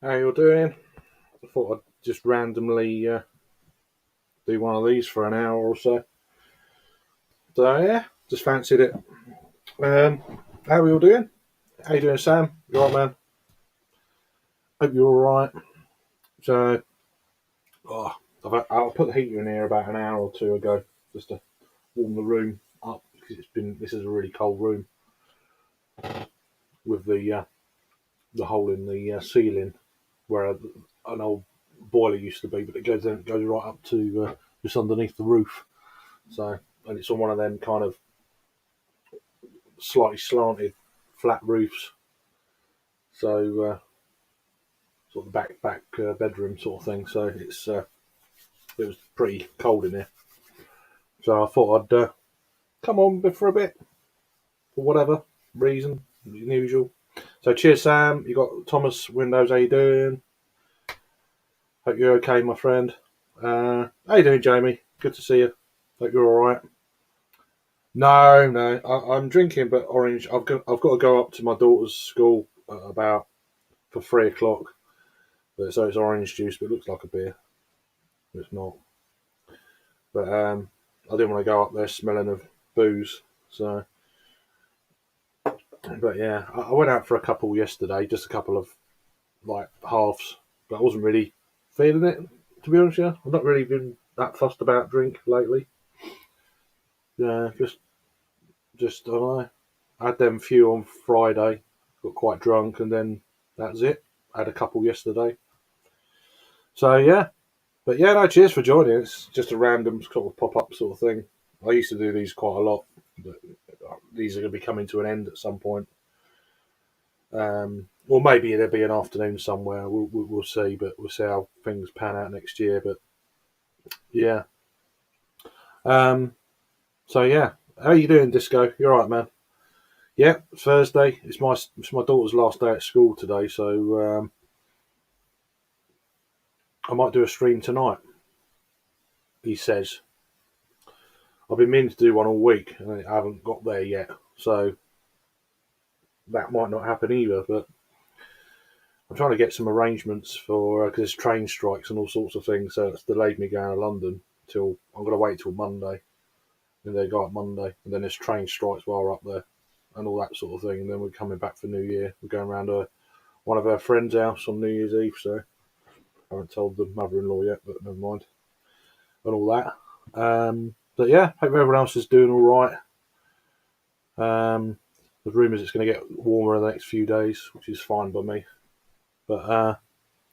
How you doing? I thought I'd just randomly do one of these for an hour or so. So yeah, just fancied it. Um, how are you all doing? How you doing, Sam? You alright, man? Hope you're alright. So, oh, I put the heater in here about an hour or two ago just to warm the room up because this is a really cold room with the hole in the ceiling where an old boiler used to be, but it goes right up to just underneath the roof. So, and it's on one of them kind of slightly slanted flat roofs. So sort of back bedroom sort of thing. So it was pretty cold in there. So I thought I'd come on for a bit for whatever reason, unusual. So cheers, Sam. You got Thomas Windows. How you doing? Hope you're okay, my friend. How you doing, Jamie? Good to see you. Hope you're all right. No, no, I'm drinking, but orange. I've got to go up to my daughter's school at about for 3 o'clock. But so it's orange juice, but it looks like a beer. It's not. But I didn't want to go up there smelling of booze. So, but yeah, I went out for a couple yesterday, just a couple of like halves, but I wasn't really feeling it, to be honest. Yeah, I've not really been that fussed about drink lately. Yeah, just I don't know. I had them few on Friday, got quite drunk, and then that's it. I had a couple yesterday. So yeah, but yeah, no, cheers for joining. It's just a random sort of pop up sort of thing. I used to do these quite a lot, but these are going to be coming to an end at some point. Or maybe there'll be an afternoon somewhere. We'll see, but we'll see how things pan out next year. But yeah, um, so yeah, how are you doing, Disco? You're right, man. Yeah, Thursday. It's my daughter's last day at school today, so I might do a stream tonight. He says I've been meaning to do one all week, and I haven't got there yet. So that might not happen either. But I'm trying to get some arrangements for because there's train strikes and all sorts of things. So it's delayed me going to London till I'm going to wait till Monday. And they go up Monday, and then there's train strikes while we're up there, and all that sort of thing. And then we're coming back for New Year. We're going around to one of our friends' house on New Year's Eve. So I haven't told the mother-in-law yet, but never mind. And all that. But yeah, hope everyone else is doing all right. There's rumours it's going to get warmer in the next few days, which is fine by me. But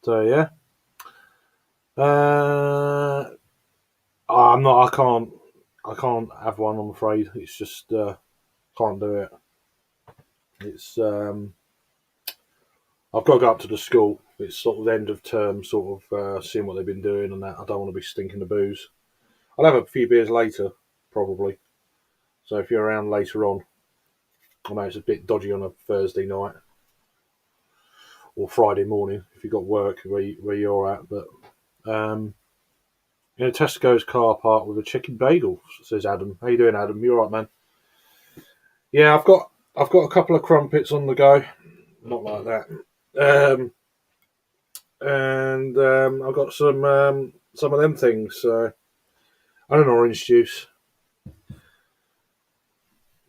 so yeah, I'm not. I can't have one. I'm afraid it's just can't do it. It's I've got to go up to the school. It's sort of the end of term, sort of seeing what they've been doing and that. I don't want to be stinking the booze. I'll have a few beers later, probably. So if you're around later on, I know it's a bit dodgy on a Thursday night or Friday morning if you've got work where you're at. But in a Tesco's car park with a chicken bagel, says Adam. How you doing, Adam? You all right, man? Yeah, I've got a couple of crumpets on the go. Not like that. And I've got some of them things. So and an orange juice.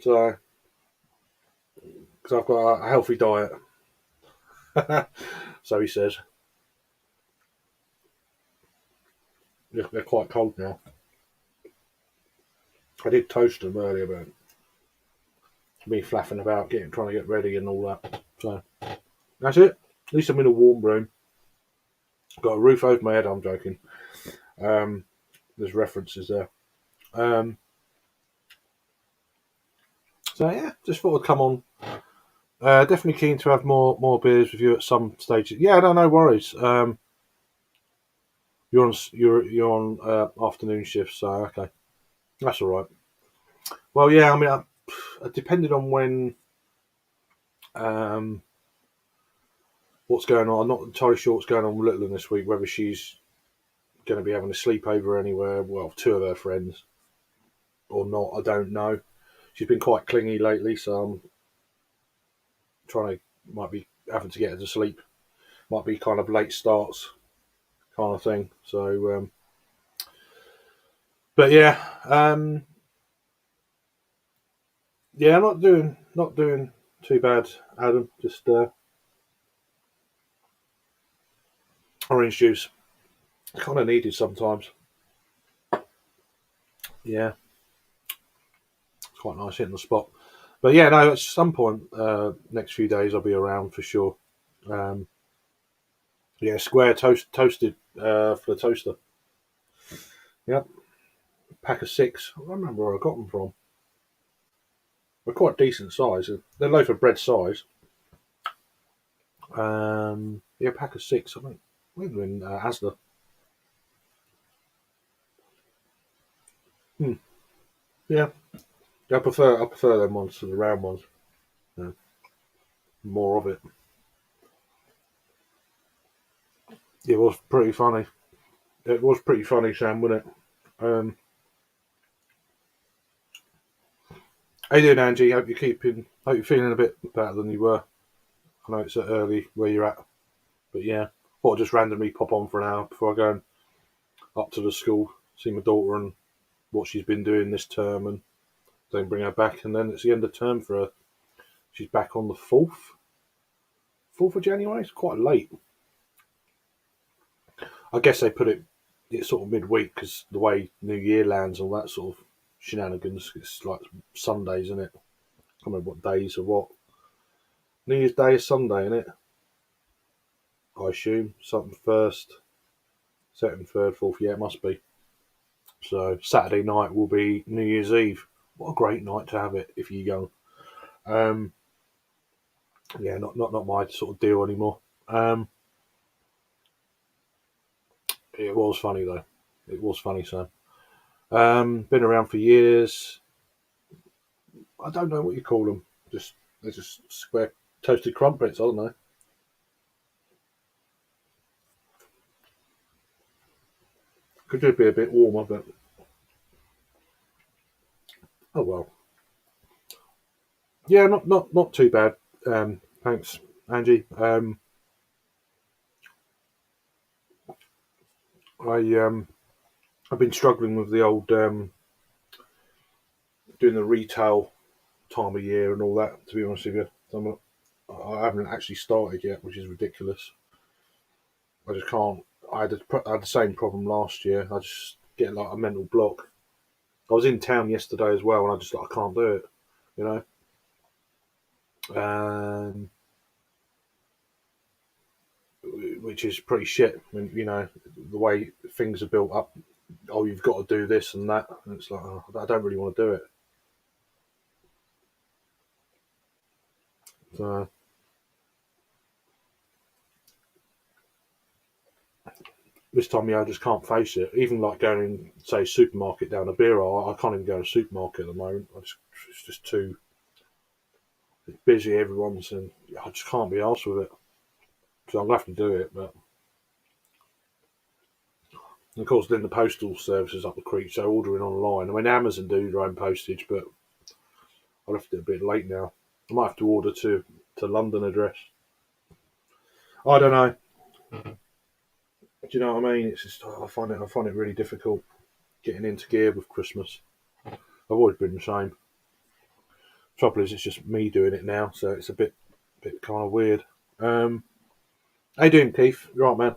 So because I've got a healthy diet. So he says. They're quite cold now. I did toast them earlier, but me flapping about, trying to get ready and all that. So that's it. At least I'm in a warm room. Got a roof over my head. I'm joking. Um, there's references there. Um, so yeah, just thought I'd come on. Definitely keen to have more beers with you at some stage. Yeah, no worries. You're on afternoon shift, so okay, that's all right. Well, yeah, I mean, depending on when um, what's going on. I'm not entirely sure what's going on with Little this week. Whether she's going to be having a sleepover anywhere, well, two of her friends, or not, I don't know. She's been quite clingy lately, so I'm trying to might be having to get her to sleep Might be kind of late starts kind of thing. So, but yeah, yeah, not doing too bad, Adam. Just orange juice, kind of needed sometimes. Yeah, it's quite nice hitting the spot. But yeah, no, at some point next few days I'll be around for sure. Um, yeah, square toasted for the toaster. Yep, pack of six. I don't remember where I got them from. They're quite decent size. They're loaf of bread size. Yeah, pack of six. I think they're in Asda. Hmm. Yeah, I prefer them ones to the round ones. Yeah, more of it. It was pretty funny. It was pretty funny, Sam, wasn't it? How you doing, Angie? Hope you're feeling a bit better than you were. I know it's early where you're at, but yeah, thought I'd just randomly pop on for an hour before I go up to the school, see my daughter and what she's been doing this term, and then bring her back. And then it's the end of term for her. She's back on the 4th of January. It's quite late. I guess they put it's sort of midweek because the way New Year lands, all that sort of shenanigans. It's like Sundays, isn't it? I can't remember what days or what. New Year's Day is Sunday, isn't it? I assume something first, second, third, fourth. Yeah, it must be. So Saturday night will be New Year's Eve. What a great night to have it if you're young. Um, yeah, not my sort of deal anymore. Um, it was funny though. It was funny, Sam. Been around for years. I don't know what you call them. They're just square toasted crumpets. I don't know. Could just be a bit warmer, but oh well. Yeah, not too bad. Thanks, Angie. I've been struggling with the old doing the retail time of year and all that. To be honest with you, I haven't actually started yet, which is ridiculous. I just can't. I had the same problem last year. I just get like a mental block. I was in town yesterday as well, and I just like I can't do it. You know, which is pretty shit. When you know the way things are built up. Oh, you've got to do this and that, and it's like oh, I don't really want to do it. So this time, yeah, I just can't face it. Even like going in, say, supermarket down a beer aisle, I can't even go to a supermarket at the moment. It's just too busy. Everyone's and I just can't be arsed with it. So I'm gonna have to do it. But of course, then the postal services up the creek, so ordering online. I mean, Amazon do their own postage, but I'll have to do it a bit late now. I might have to order to London address. I don't know. Do you know what I mean? It's just I find it really difficult getting into gear with Christmas. I've always been the same. Trouble is, it's just me doing it now, so it's a bit kind of weird. How you doing, Keith? You right, man?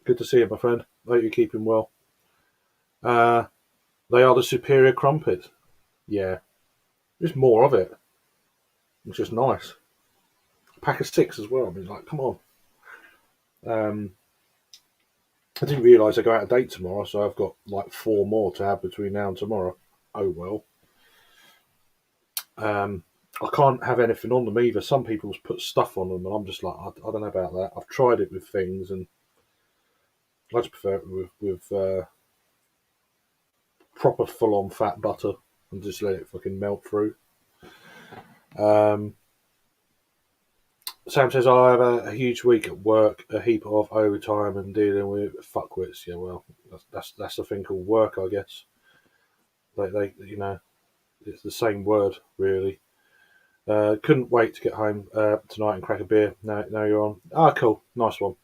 Good to see you, my friend. Hope you're keeping well. Uh, they are the superior crumpet. Yeah, just more of it. It's just nice. Pack of six as well. I mean, like, come on. Um, I didn't realise I go out of date tomorrow, so I've got like four more to have between now and tomorrow. Oh well. Um, I can't have anything on them either. Some people's put stuff on them, and I'm just like, I don't know about that. I've tried it with things, and I just prefer it with proper full on fat butter and just let it fucking melt through. Um, Sam says I have a huge week at work, a heap of overtime, and dealing with fuckwits. Yeah, well, that's the thing called work, I guess. They it's the same word really. Couldn't wait to get home tonight and crack a beer. Now you're on. Ah, cool, nice one.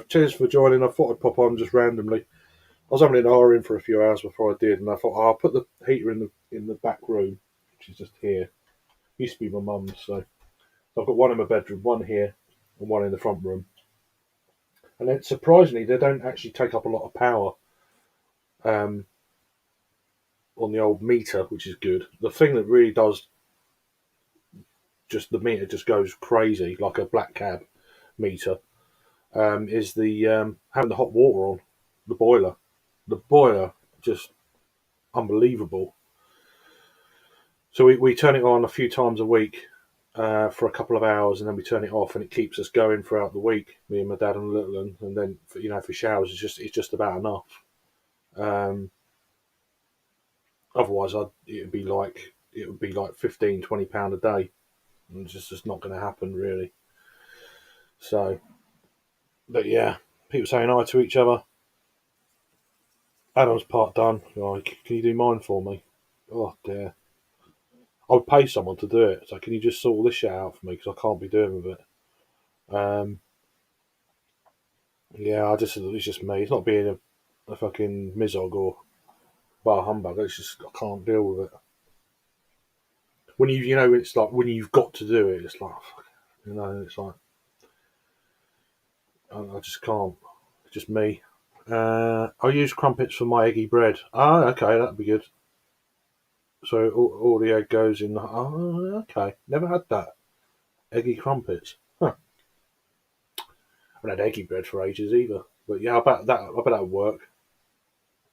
Cheers for joining. I thought I'd pop on just randomly. I was having an hour in for a few hours before I did, and I thought, I'll put the heater in the back room, which is just here. Used to be my mum's, so I've got one in my bedroom, one here, and one in the front room. And then surprisingly, they don't actually take up a lot of power um, on the old meter, which is good. The thing that really does, just the meter just goes crazy like a black cab meter, is the having the hot water on the boiler. The boiler just unbelievable. So we turn it on a few times a week for a couple of hours, and then we turn it off, and it keeps us going throughout the week. Me and my dad and little one, and then for showers, it's just about enough. Um, Otherwise, it would be like 15-20 pound a day, and it's just not going to happen really. So, but yeah, people saying hi to each other. Adam's part done. Like, can you do mine for me? Oh dear. I would pay someone to do it. So can you just sort all this shit out for me because I can't be doing with it. Yeah, it's just me. It's not being a fucking mizog or bar humbug. It's just I can't deal with it. When it's like when you've got to do it. It's like it's like I just can't. It's just me. I use crumpets for my eggy bread. Ah, okay, that'd be good. So all the egg goes in. Oh, okay. Never had that. Eggy crumpets. Huh. I haven't had eggy bread for ages either. But yeah, I bet that would work.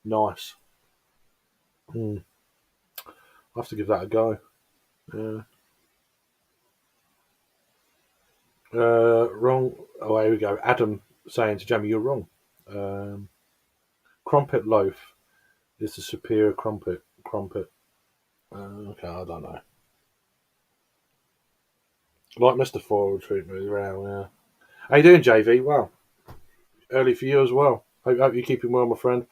Nice. Hmm. I'll have to give that a go. Yeah. Wrong. Oh, here we go. Adam saying to Jamie, you're wrong. Um, Crumpet loaf is the superior crumpet. Crumpet. Okay, I don't know. Like Mr. Foyle treat me around. Yeah. How you doing, JV? Well, early for you as well. Hope you're keeping well, my friend.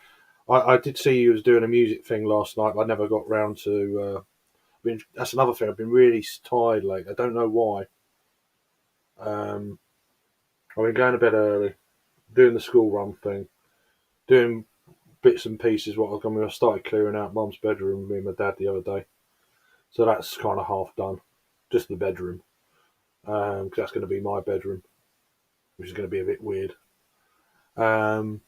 I did see you was doing a music thing last night, but I never got round to. That's another thing. I've been really tired lately. I don't know why. Um, I've been going to bed early, doing the school run thing, doing bits and pieces. I started clearing out Mum's bedroom with me and my dad the other day, so that's kind of half done. Just the bedroom, because that's going to be my bedroom, which is going to be a bit weird. Um,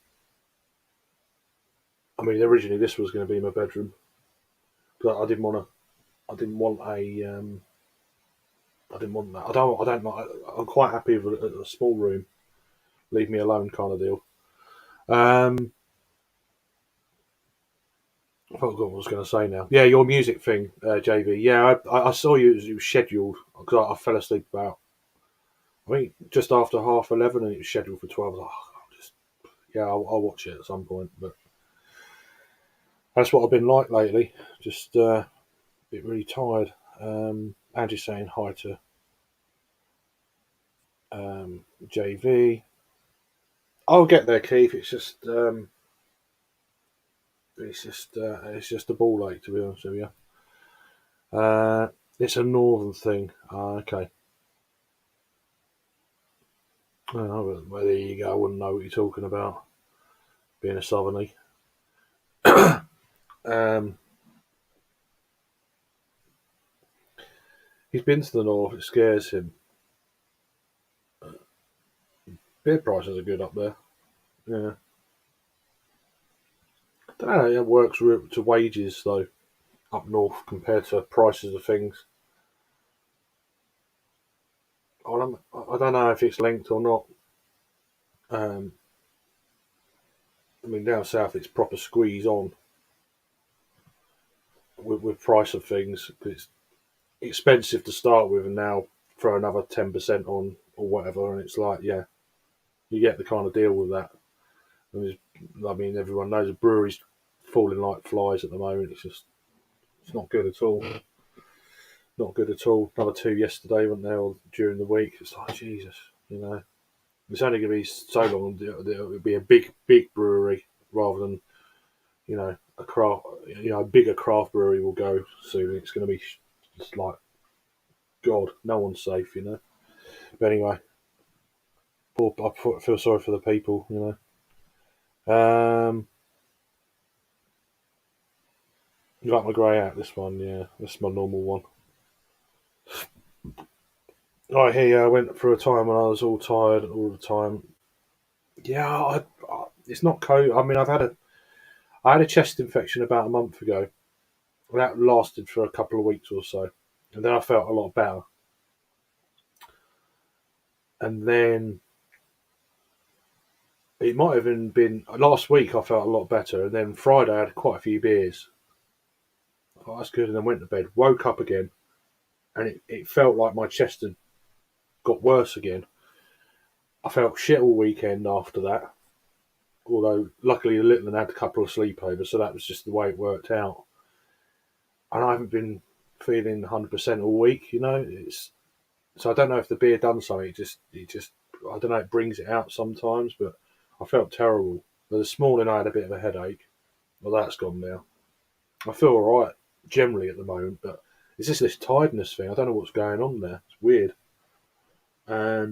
I mean, originally this was going to be my bedroom, but I didn't want to. I didn't want a. I didn't want that. I don't. I don't like. I'm quite happy with a small room. Leave me alone, kind of deal. Um, I forgot what I was going to say now. Yeah, your music thing, JV. Yeah, I saw you. It was scheduled because I fell asleep about. I think just after 11:30, and it was scheduled for 12. I was like, oh, I'll watch it at some point. But that's what I've been like lately. Just a bit really tired. Angie's saying hi to JV. I'll get there, Keith. It's just a ball ache, to be honest with you. It's a northern thing. Okay. Oh, well, there you go. I wouldn't know what you're talking about. Being a southerny. Um, he's been to the north. It scares him. Beer prices are good up there. Yeah. I don't know how it works to wages though up north compared to prices of things. I don't know if it's linked or not. Um, I mean, down south it's proper squeeze on with price of things. It's expensive to start with, and now throw another 10% on or whatever, and it's like, yeah, you get the kind of deal with that. I mean, everyone knows the brewery's falling like flies at the moment. It's not good at all. Not good at all. Another two yesterday, weren't there, or during the week? It's like Jesus, you know. It's only going to be so long. It'll be a big brewery rather than a craft. A bigger craft brewery will go soon. It's going to be just like God, no one's safe, you know. But anyway, I feel sorry for the people, you know. You like my grey hat? This one, yeah, this is my normal one. Right here, I went through a time when I was all tired all the time. Yeah, it's not COVID. I mean, I had a chest infection about a month ago. That lasted for a couple of weeks or so, and then I felt a lot better. And then it might have even been last week. I felt a lot better, and then Friday I had quite a few beers. Oh, that's good. And then went to bed. Woke up again, and it felt like my chest had got worse again. I felt shit all weekend after that. Although luckily the little one had a couple of sleepovers, so that was just the way it worked out. And I haven't been feeling 100% all week. You know, it's so I don't know if the beer done something. It just I don't know. It brings it out sometimes, but I felt terrible. But this morning I had a bit of a headache. Well, that's gone now. I feel all right generally at the moment, but it's just this tiredness thing. I don't know what's going on there. It's weird. I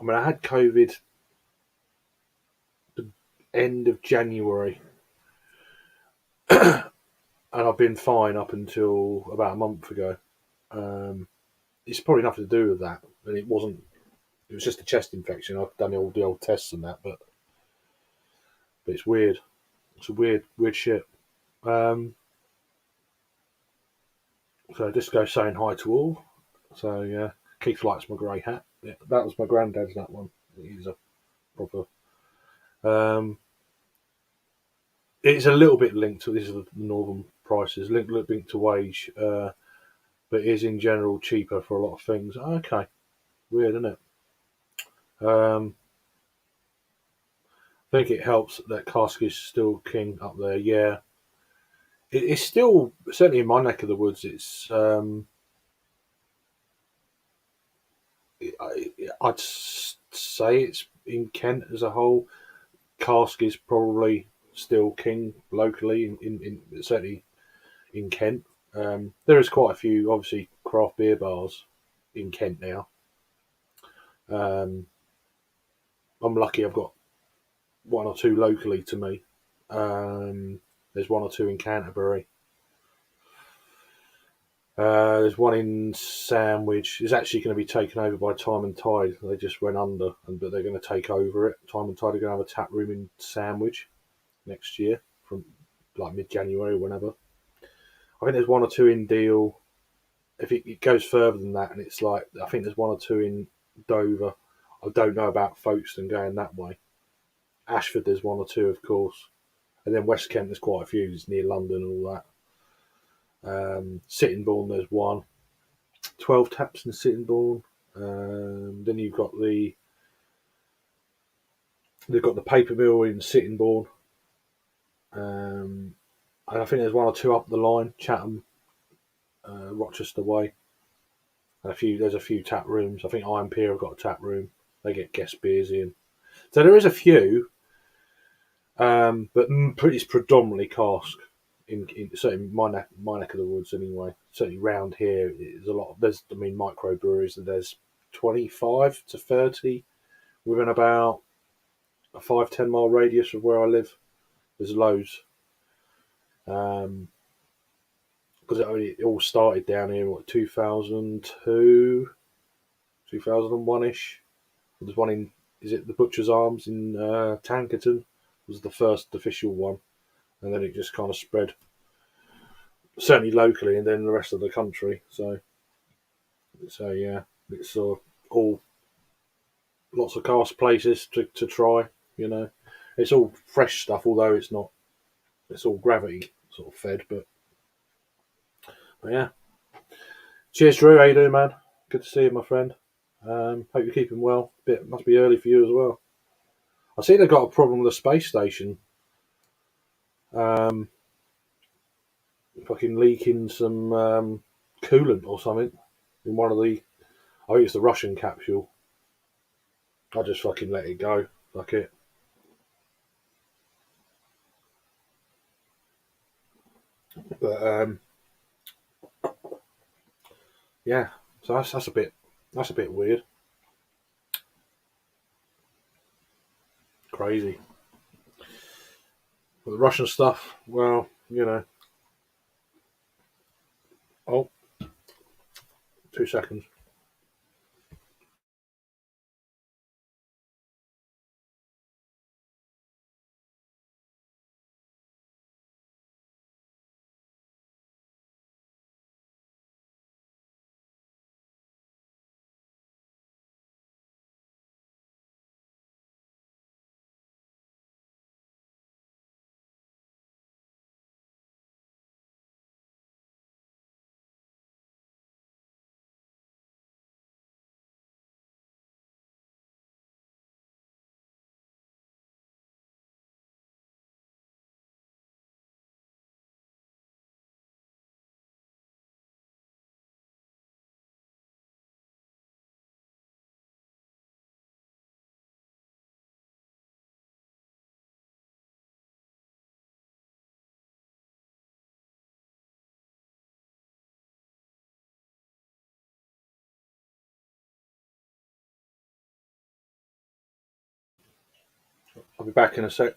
mean, I had COVID the end of January, and I've been fine up until about a month ago. Um, it's probably nothing to do with that, and it wasn't. It was just a chest infection. I've done all the old tests and that, but it's weird. It's a weird shit. Um, so just go saying hi to all. So yeah, Keith likes my grey hat. Yeah, that was my granddad's. That one. He's a proper. Um, it's a little bit linked to this is the northern prices, linked to wage, but is in general cheaper for a lot of things. Okay, weird, isn't it? Um, I think it helps that Cask is still king up there. Yeah, it's still certainly in my neck of the woods. I'd say it's in Kent as a whole. Cask is probably still king locally in certainly in Kent. There is quite a few obviously craft beer bars in Kent now. Um, I'm lucky I've got one or two locally to me. There's one or two in Canterbury. There's one in Sandwich. It's actually going to be taken over by Time and Tide. They just went under, but they're going to take over it. Time and Tide are going to have a tap room in Sandwich next year from like mid-January or whenever. I think there's one or two in Deal. If it goes further than that, and it's like I think there's one or two in Dover. I don't know about Folkestone going that way. Ashford, there's one or two, of course, and then West Kent, there's quite a few. It's near London and all that. Sittingbourne, there's one. 12 taps in Sittingbourne. Then they've got the paper mill in Sittingbourne, and I think there's one or two up the line, Chatham, Rochester way. And there's a few tap rooms. I think Iron Pier have got a tap room. They get guest beers in. So there is a few, but it's predominantly cask. Certainly my neck of the woods anyway. Certainly round here, there's a lot. Microbreweries. There's 25 to 30 within about a 5-10 mile radius of where I live. There's loads. Because it all started down here, 2002, 2001 ish. There's one in, is it the Butcher's Arms in Tankerton? Was the first official one, and then it just kind of spread, certainly locally, and then the rest of the country. So yeah, it's all lots of cast places to try. You know, it's all fresh stuff, although it's not. It's all gravity sort of fed, but yeah. Cheers, Drew. How you doing, man? Good to see you, my friend. Hope you're keeping well. Must be early for you as well. I see they've got a problem with the space station. Um, Fucking leaking some coolant or something in one of the. I think it's the Russian capsule. I just fucking let it go. Fuck it. But yeah. So that's a bit weird. Crazy. But the Russian stuff, well, you know. Oh, 2 seconds. I'll be back in a sec.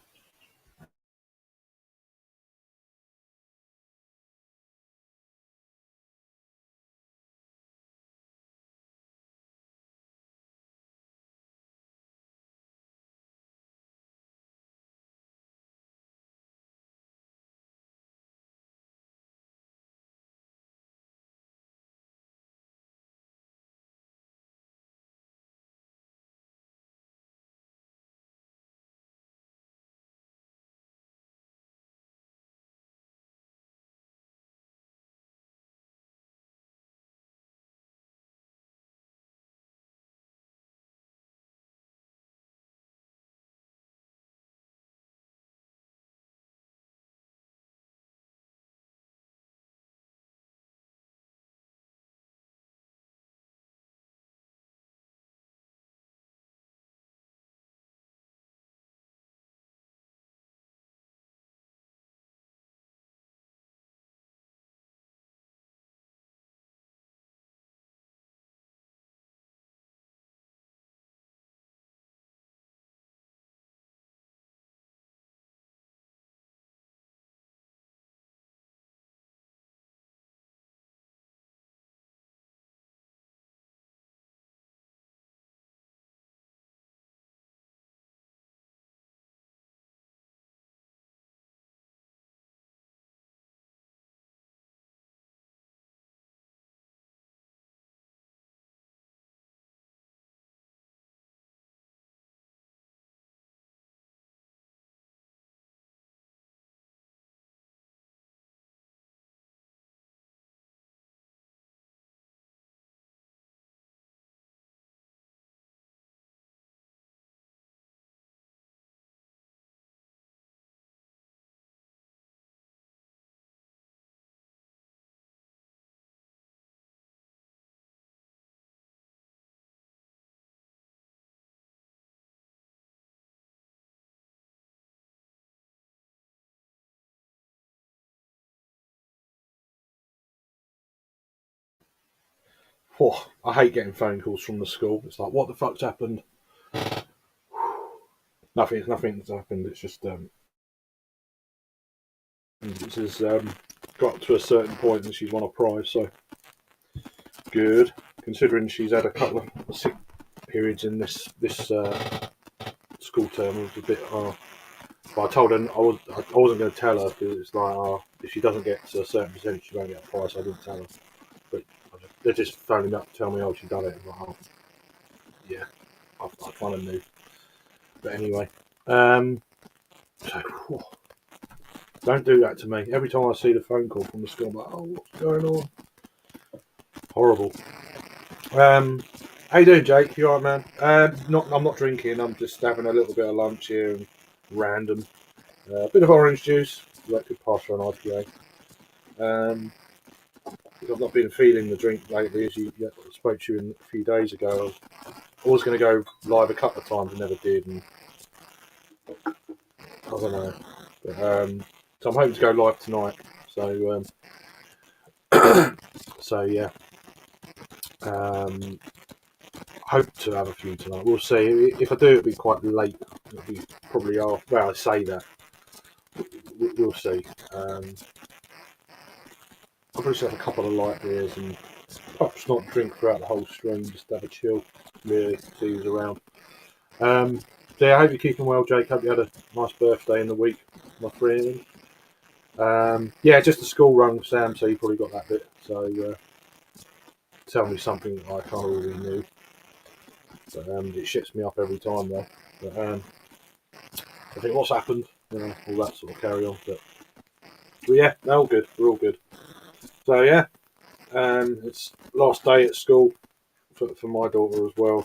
Oh, I hate getting phone calls from the school. It's like, what the fuck's happened? Nothing's happened. It's just this has got to a certain point and she's won a prize. So good, considering she's had a couple of sick periods in this school term. It was a bit. But I told her I wasn't going to tell her because it's like if she doesn't get to a certain percentage, she won't get a prize. So I didn't tell her. But they're just phoning up to tell me, she done it. I'm like, yeah, I kind of knew. But anyway, so don't do that to me. Every time I see the phone call from the school, I'm like, what's going on? Horrible. How you doing, Jake? You alright, man? I'm not drinking. I'm just having a little bit of lunch here and random. A bit of orange juice. That could pass for an IPA. I've not been feeling the drink lately, as I spoke to you a few days ago. I was going to go live a couple of times and never did. And I don't know. But, so I'm hoping to go live tonight. So yeah. Um, hope to have a few tonight. We'll see. If I do, it'll be quite late. It'll be probably after. Well, I say that. We'll see. I'll probably just have a couple of light beers and perhaps not drink throughout the whole stream. Just have a chill. Really, see who's around. So yeah, I hope you're keeping well, Jake. Hope you had a nice birthday in the week, my friend. Yeah, just the school run, Sam. So you probably got that bit. So tell me something that I can't already knew. But it shits me up every time though. But I think what's happened, all that sort of carry on. But yeah, they're all good. We're all good. So yeah, it's last day at school for my daughter as well.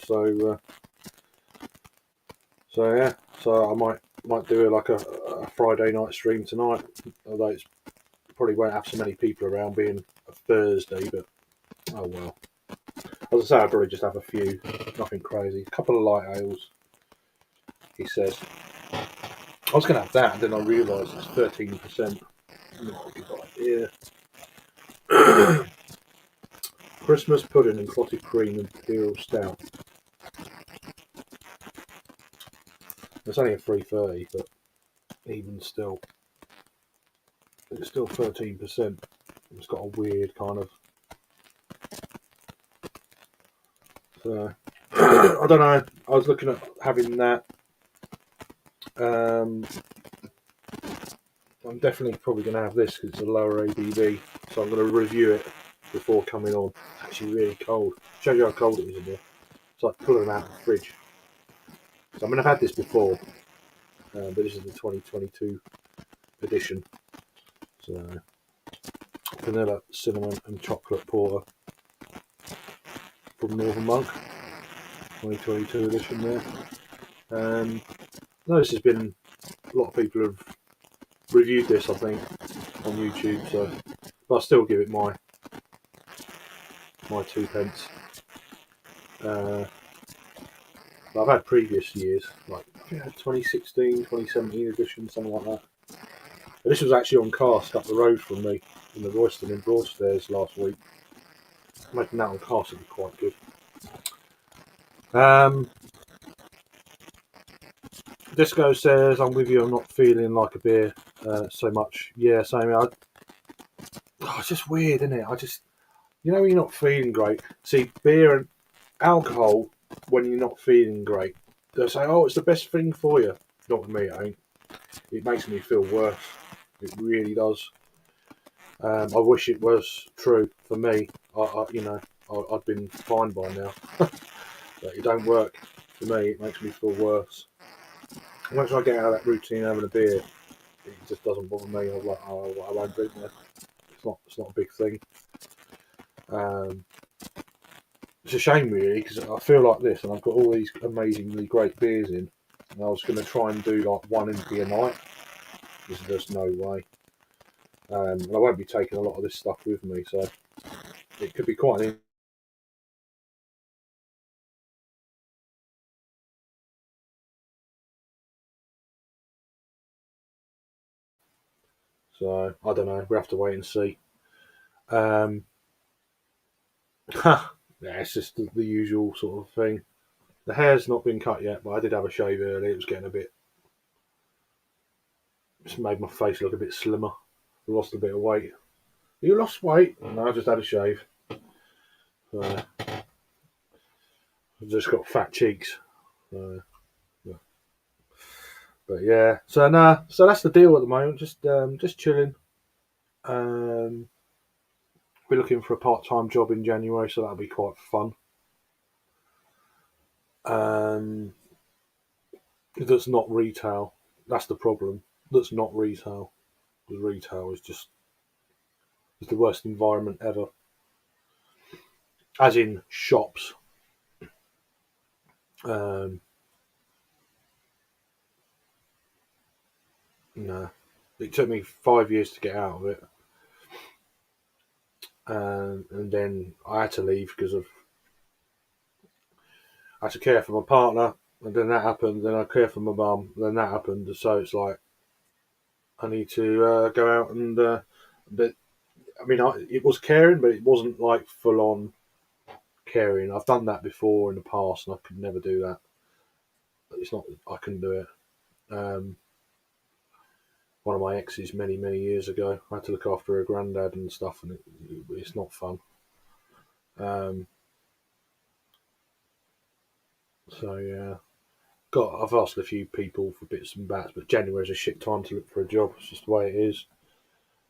So yeah, so I might do like a Friday night stream tonight. Although it's probably won't have so many people around, being a Thursday. But oh well. As I say, I'll probably just have a few, nothing crazy. A couple of light ales, he says. I was going to have that, and then I realised it's 13%. Not a good idea. Christmas pudding and clotted cream and imperial stout. It's only a 3.30, but even still, it's still 13%. It's got a weird kind of. So, I don't know. I was looking at having that. I'm definitely probably going to have this because it's a lower ABV. So I'm going to review it before coming on. It's actually really cold. Show you how cold it is in here. It's like pulling them out of the fridge. So I mean, I've had this before, but this is the 2022 edition. So vanilla, cinnamon, and chocolate porter from Northern Monk, 2022 edition there. No, this has been a lot of people have reviewed this, I think, on YouTube. So, but I'll still give it my 2 pence. I've had previous years, like I think I had 2016, 2017 edition, something like that. But this was actually on Cask up the road from me in the Royston in Broadstairs last week. Making that on Cask would be quite good. Disco says, I'm with you, I'm not feeling like a beer so much. Yeah, same. It's just weird, isn't it? When you're not feeling great. See, beer and alcohol, when you're not feeling great, they'll say, oh, it's the best thing for you. Not with me, it ain't. It makes me feel worse. It really does. I wish it was true for me. I'd been fine by now. But it don't work for me. It makes me feel worse. Once I get out of that routine having a beer, it just doesn't bother me. I'm like, oh, I won't drink that. It's not a big thing. It's a shame really because I feel like this, and I've got all these amazingly great beers in, and I was going to try and do like one empty a night. There's just no way. And I won't be taking a lot of this stuff with me, so it could be quite an. So I don't know. We'll have to wait and see. Yeah, it's just the usual sort of thing. The hair's not been cut yet, but I did have a shave earlier. It was getting a bit. Just made my face look a bit slimmer. I lost a bit of weight. You lost weight? No, I just had a shave. I've just got fat cheeks. Yeah. But yeah, so so that's the deal at the moment. Just chilling. We're looking for a part-time job in January, so that'll be quite fun. That's not retail. That's the problem. That's not retail. Because retail is the worst environment ever. As in shops. No, it took me 5 years to get out of it, and then I had to leave because I had to care for my partner, and then that happened. Then I care for my mum, then that happened. So it's like I need to go out and. But I mean, it was caring, but it wasn't like full on caring. I've done that before in the past, and I could never do that. It's not I couldn't do it. One of my exes many years ago, I had to look after her granddad and stuff, and it's not fun. So yeah, I've asked a few people for bits and bats, but January's a shit time to look for a job. It's just the way it is.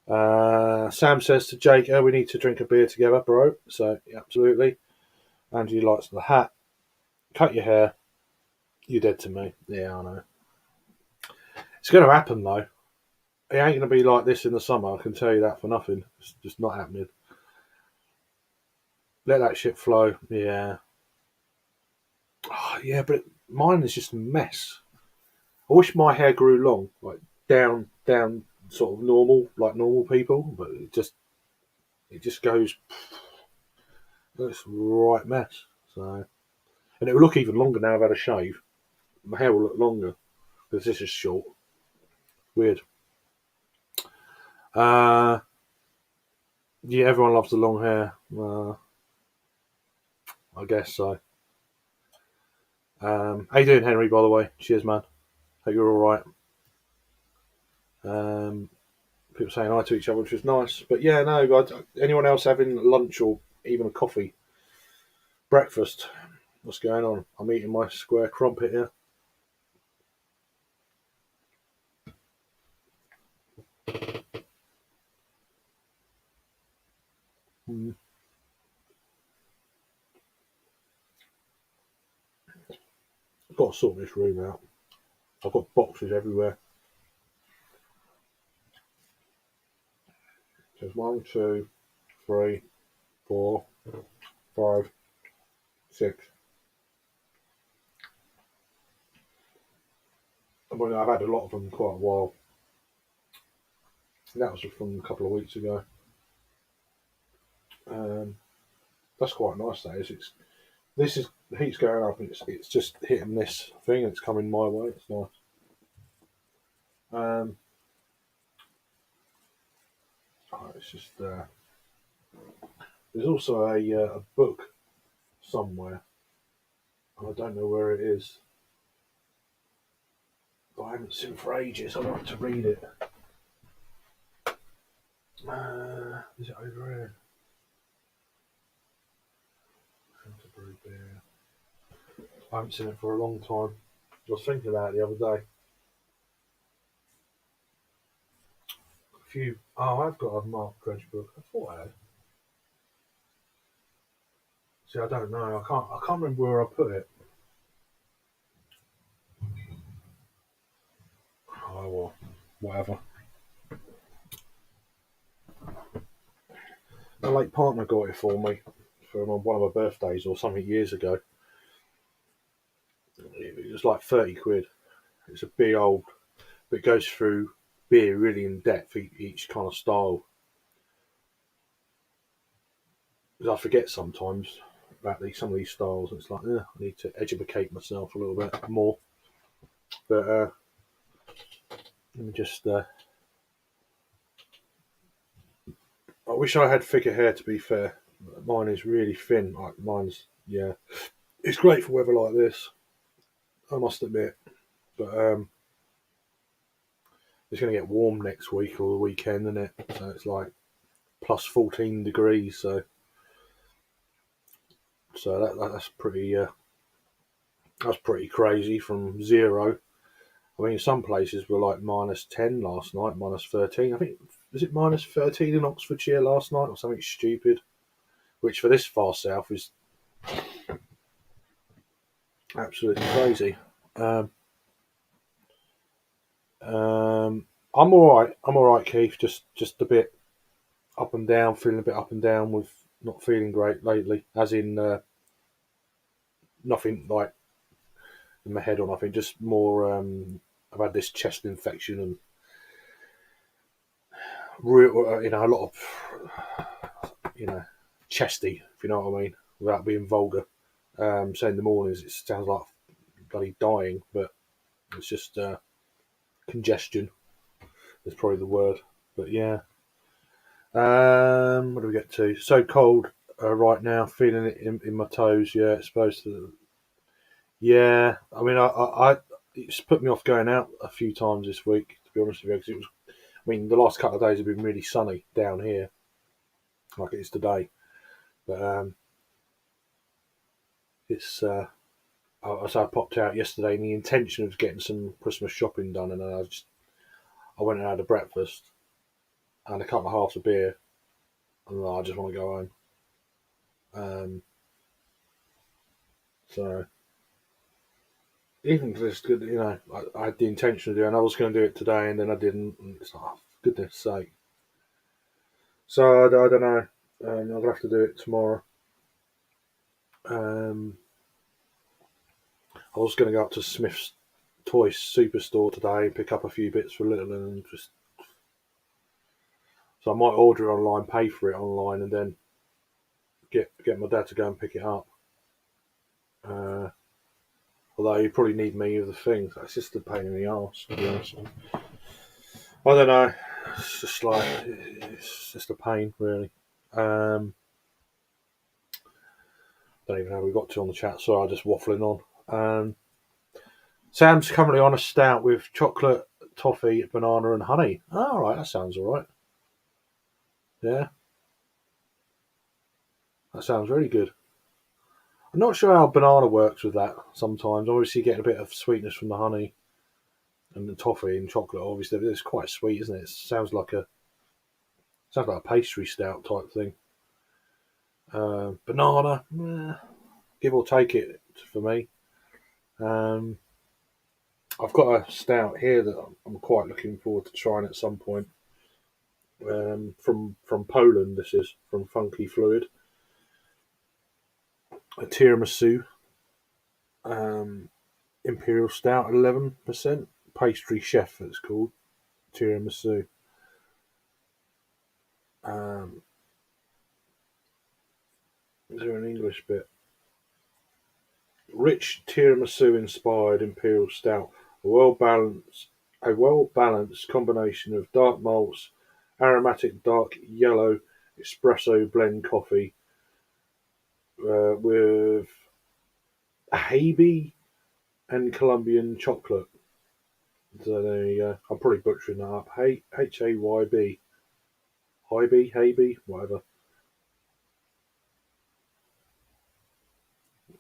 Sam says to Jake, "Oh, we need to drink a beer together, bro." So yeah, absolutely. Angie likes the hat. Cut your hair. You're dead to me. Yeah, I know. It's going to happen though. It ain't going to be like this in the summer. I can tell you that for nothing. It's just not happening. Let that shit flow. Yeah. Oh, yeah, but mine is just a mess. I wish my hair grew long, like down, sort of normal, like normal people. But it just goes. It's a right mess. So, and it will look even longer now I've had a shave. My hair will look longer because this is short. Weird. Uh, yeah, everyone loves the long hair. I guess so. How you doing, Henry? By the way, cheers, man. Hope you're all right. People saying hi to each other, which is nice. But yeah, no. Anyone else having lunch or even a coffee, breakfast? What's going on? I'm eating my square crumpet here. Mm. I've got to sort this room out. I've got boxes everywhere. There's 1, 2, 3, 4, 5, 6. Well, I've had a lot of them quite a while. That was from a couple of weeks ago. That's quite nice. That is. The heat's going up, and it's just hitting this thing, and it's coming my way. It's nice. Um, it's just there's also a book somewhere. I don't know where it is, but I haven't seen for ages. I'd like to read it. Is it over here? I haven't seen it for a long time. I was thinking about it the other day. I've got a Mark Dredge book. I thought I had. See, I don't know. I can't remember where I put it. Oh well, whatever. My late partner got it for me for one of my birthdays or something years ago. It was like 30 quid. It's a big old, but it goes through beer really in depth, each kind of style. Because I forget sometimes about some of these styles, and it's like, I need to educate myself a little bit more. But let me just. I wish I had thicker hair. To be fair, mine is really thin. Like mine's, yeah, it's great for weather like this. I must admit, but it's going to get warm next week or the weekend, isn't it? So it's like plus 14 degrees. So that's pretty crazy from zero. I mean, some places were like minus 10 last night, minus 13. I think was it minus 13 in Oxfordshire last night or something stupid, which for this far south is absolutely crazy. Um, I'm all right. I'm all right, Keith. Just a bit up and down, feeling a bit up and down with not feeling great lately. As in nothing like in my head or nothing. Just more. I've had this chest infection and a lot of chesty, if you know what I mean, without being vulgar. So in the mornings it sounds like bloody dying, but it's just congestion is probably the word. But yeah. What do we get to? So cold. right now, feeling it in my toes. Yeah, it's supposed to. Yeah, I mean, it's put me off going out a few times this week, to be honest with you, because it was. I mean, the last couple of days have been really sunny down here, like it is today. But it's. I popped out yesterday in the intention of getting some Christmas shopping done, and then I went and had a breakfast and a couple of halves of beer, and I just want to go home. Um, so even just good, I had the intention of doing. I was going to do it today, and then I didn't. And it's like, oh, for goodness sake. So I don't know. I'll have to do it tomorrow. Um, I was going to go up to Smith's Toy Superstore today, pick up a few bits for Little, and just. So I might order it online, pay for it online, and then get my dad to go and pick it up. Uh, Although you probably need me with the things. It's just a pain in the arse, to be honest. I don't know. It's just a pain, really. Don't even know how we got to on the chat. Sorry, I'm just waffling on. Sam's currently on a stout with chocolate, toffee, banana, and honey. Oh, all right, that sounds all right. Yeah, that sounds really good. I'm not sure how banana works with that. Sometimes, obviously, you get a bit of sweetness from the honey and the toffee and chocolate. Obviously, it's quite sweet, isn't it? It sounds like a pastry stout type thing. Banana, give or take it for me. Um, I've got a stout here that I'm quite looking forward to trying at some point. From Poland, this is from Funky Fluid, a tiramisu, imperial stout, 11%. Pastry chef, it's called tiramisu. Um, is there an English bit? Rich tiramisu inspired imperial stout, a well balanced combination of dark malts, aromatic dark yellow espresso blend coffee with Haby and Colombian chocolate. So there you go. I'm probably butchering that up. Hayb, Haby, whatever.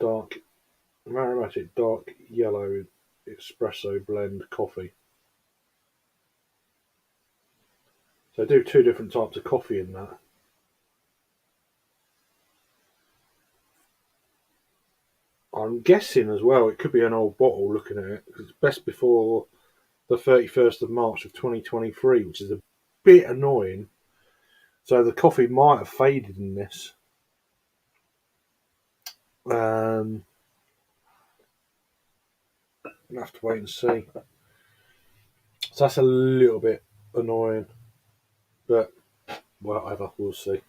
Dark aromatic dark yellow espresso blend coffee. So I do two different types of coffee in that. I'm guessing as well it could be an old bottle looking at it because it's best before the 31st of March of 2023, which is a bit annoying. So the coffee might have faded in this. I'll have to wait and see. So that's a little bit annoying, but whatever, we'll see.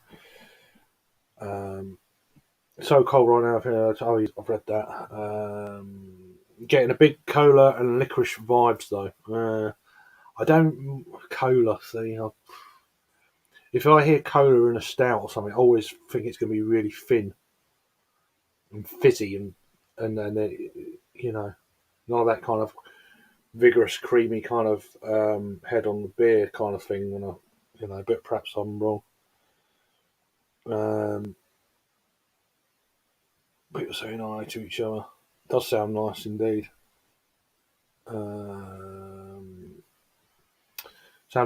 So cold right now. I've read that. Getting a big cola and licorice vibes though. I don't cola. See, if I hear cola in a stout or something, I always think it's going to be really thin and fizzy and none of that kind of vigorous, creamy kind of head on the beer kind of thing. But perhaps I'm wrong. People saying hi to each other. Does sound nice indeed. Sam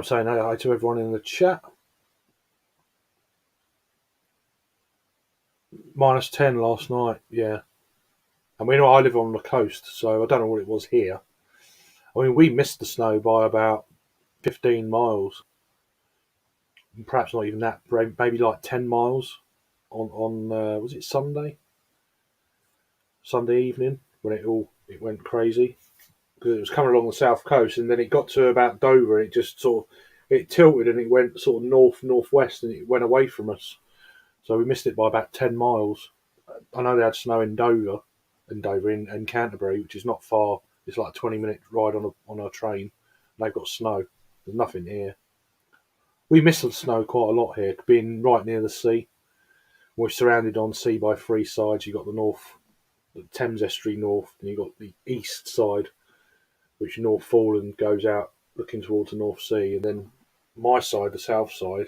saying hi to everyone in the chat. -10 last night, yeah. And I live on the coast, so I don't know what it was here. I mean, we missed the snow by about 15 miles. Perhaps not even that, maybe like 10 miles on was it Sunday? Sunday evening when it went crazy. Because it was coming along the south coast, and then it got to about Dover, and it just it tilted and it went sort of northwest, and it went away from us. So we missed it by about 10 miles. I know they had snow in Dover, in Canterbury, which is not far. It's like a 20-minute ride on a train. They've got snow. There's nothing here. We miss the snow quite a lot here, being right near the sea. We're surrounded on sea by three sides. You've got the north, the Thames Estuary north, and you've got the east side, which North Foreland goes out looking towards the North Sea, and then my side, the south side,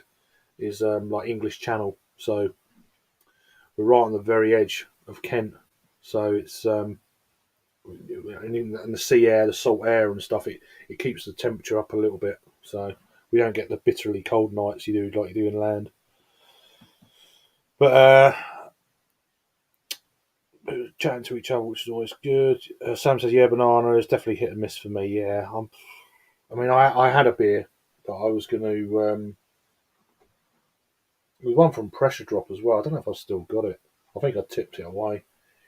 is like English Channel. So we're right on the very edge of Kent. So it's and the sea air, the salt air and stuff, it keeps the temperature up a little bit. So we don't get the bitterly cold nights you do like you do inland. But chatting to each other, which is always good. Sam says, "Yeah, banana is definitely hit and miss for me." Yeah, I had a beer that I was going to. It was one from Pressure Drop as well. I don't know if I've still got it. I think I tipped it away.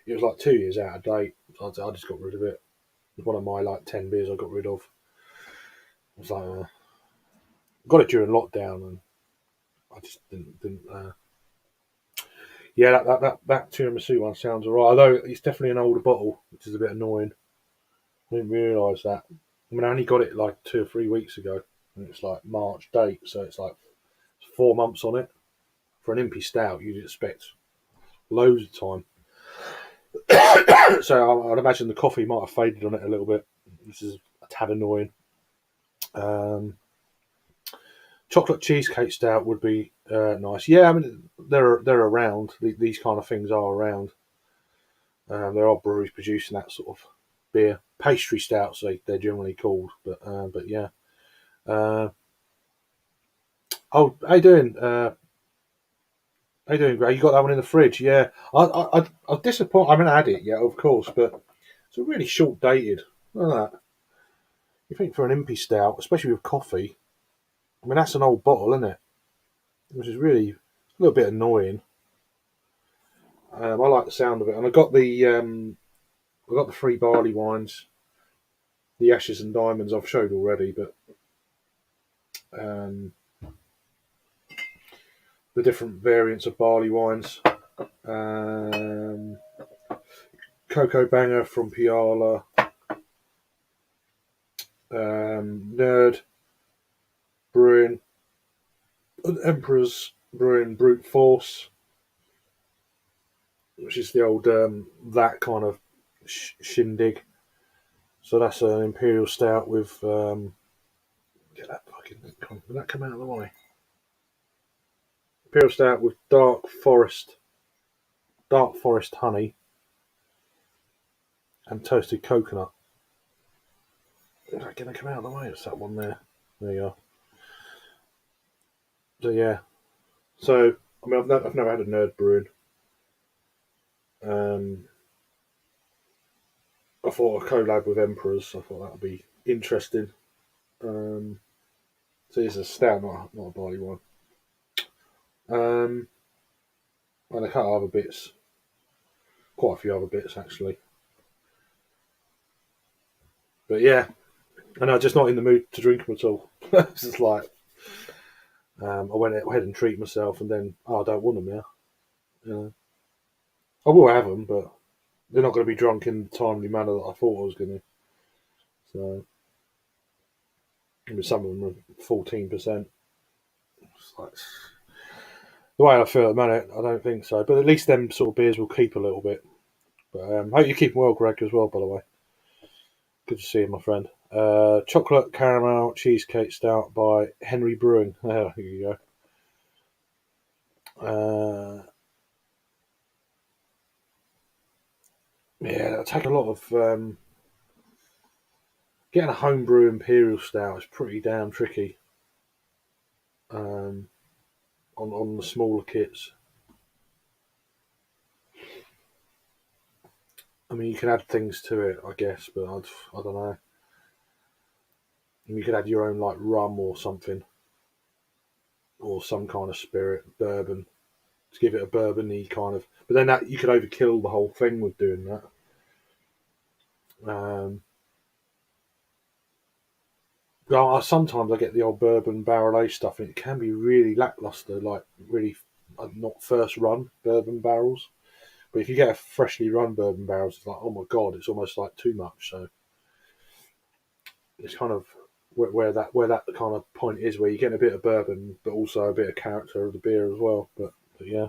It was like 2 years out of date. So I just got rid of it. It was one of my like 10 beers I got rid of. I was like, got it during lockdown, and I just didn't. Yeah, that tiramisu one sounds alright. Although it's definitely an older bottle, which is a bit annoying. I didn't realise that. I mean, I only got it like 2 or 3 weeks ago, and it's like March date, so it's like 4 months on it. For an Impy Stout, you'd expect loads of time. So I'd imagine the coffee might have faded on it a little bit. This is a tad annoying. Chocolate cheesecake stout would be nice. Yeah, I mean they're around. These kind of things are around. There are breweries producing that sort of beer. Pastry stouts they're generally called, but yeah. Oh, how you doing? How you doing, Gray? You got that one in the fridge? Yeah. I'm disappointed. I haven't had it yet, of course, but it's really short dated. Look at that. You think for an Impy Stout, especially with coffee, I mean, that's an old bottle, isn't it? Which is really a little bit annoying. I like the sound of it, and I got the three barley wines, the Ashes and Diamonds I've showed already, but um, the different variants of barley wines. Cocoa Banger from Piala, Nerd Brewing, Emperor's Brewing Brute Force, which is the old that kind of shindig. So that's an imperial stout with get that fucking will that come out of the way? Imperial stout with dark forest honey, and toasted coconut. Is that going to come out of the way? It's that one there. There you are. So yeah. So I mean, I've never had a Nerd Brewing. I thought a collab with Emperors. I thought that would be interesting. So it's a stout, not a barley one. And a couple of other bits, quite a few other bits actually. But yeah, and I'm just not in the mood to drink them at all. It's just like I went ahead and treat myself, and then I don't want them now. You know, I will have them, but they're not going to be drunk in the timely manner that I thought I was going to. So, I mean, some of them are 14%. Like, the way I feel at the minute, I don't think so. But at least them sort of beers will keep a little bit. But hope you keep well, Greg, as well. By the way, good to see you, my friend. Chocolate caramel cheesecake stout by Henry Brewing. Here you go. Yeah, it'll take a lot of getting a homebrew imperial stout is pretty damn tricky. On the smaller kits. I mean, you can add things to it, I guess, but I don't know. You could add your own like rum or something, or some kind of spirit, bourbon, to give it a bourbony kind of. But then that you could overkill the whole thing with doing that. Sometimes I get the old bourbon barrel aged stuff, and it can be really lackluster, like really not first run bourbon barrels. But if you get a freshly run bourbon barrels, it's like, oh my god, it's almost like too much. So it's kind of where that kind of point is, where you're getting a bit of bourbon, but also a bit of character of the beer as well. But yeah.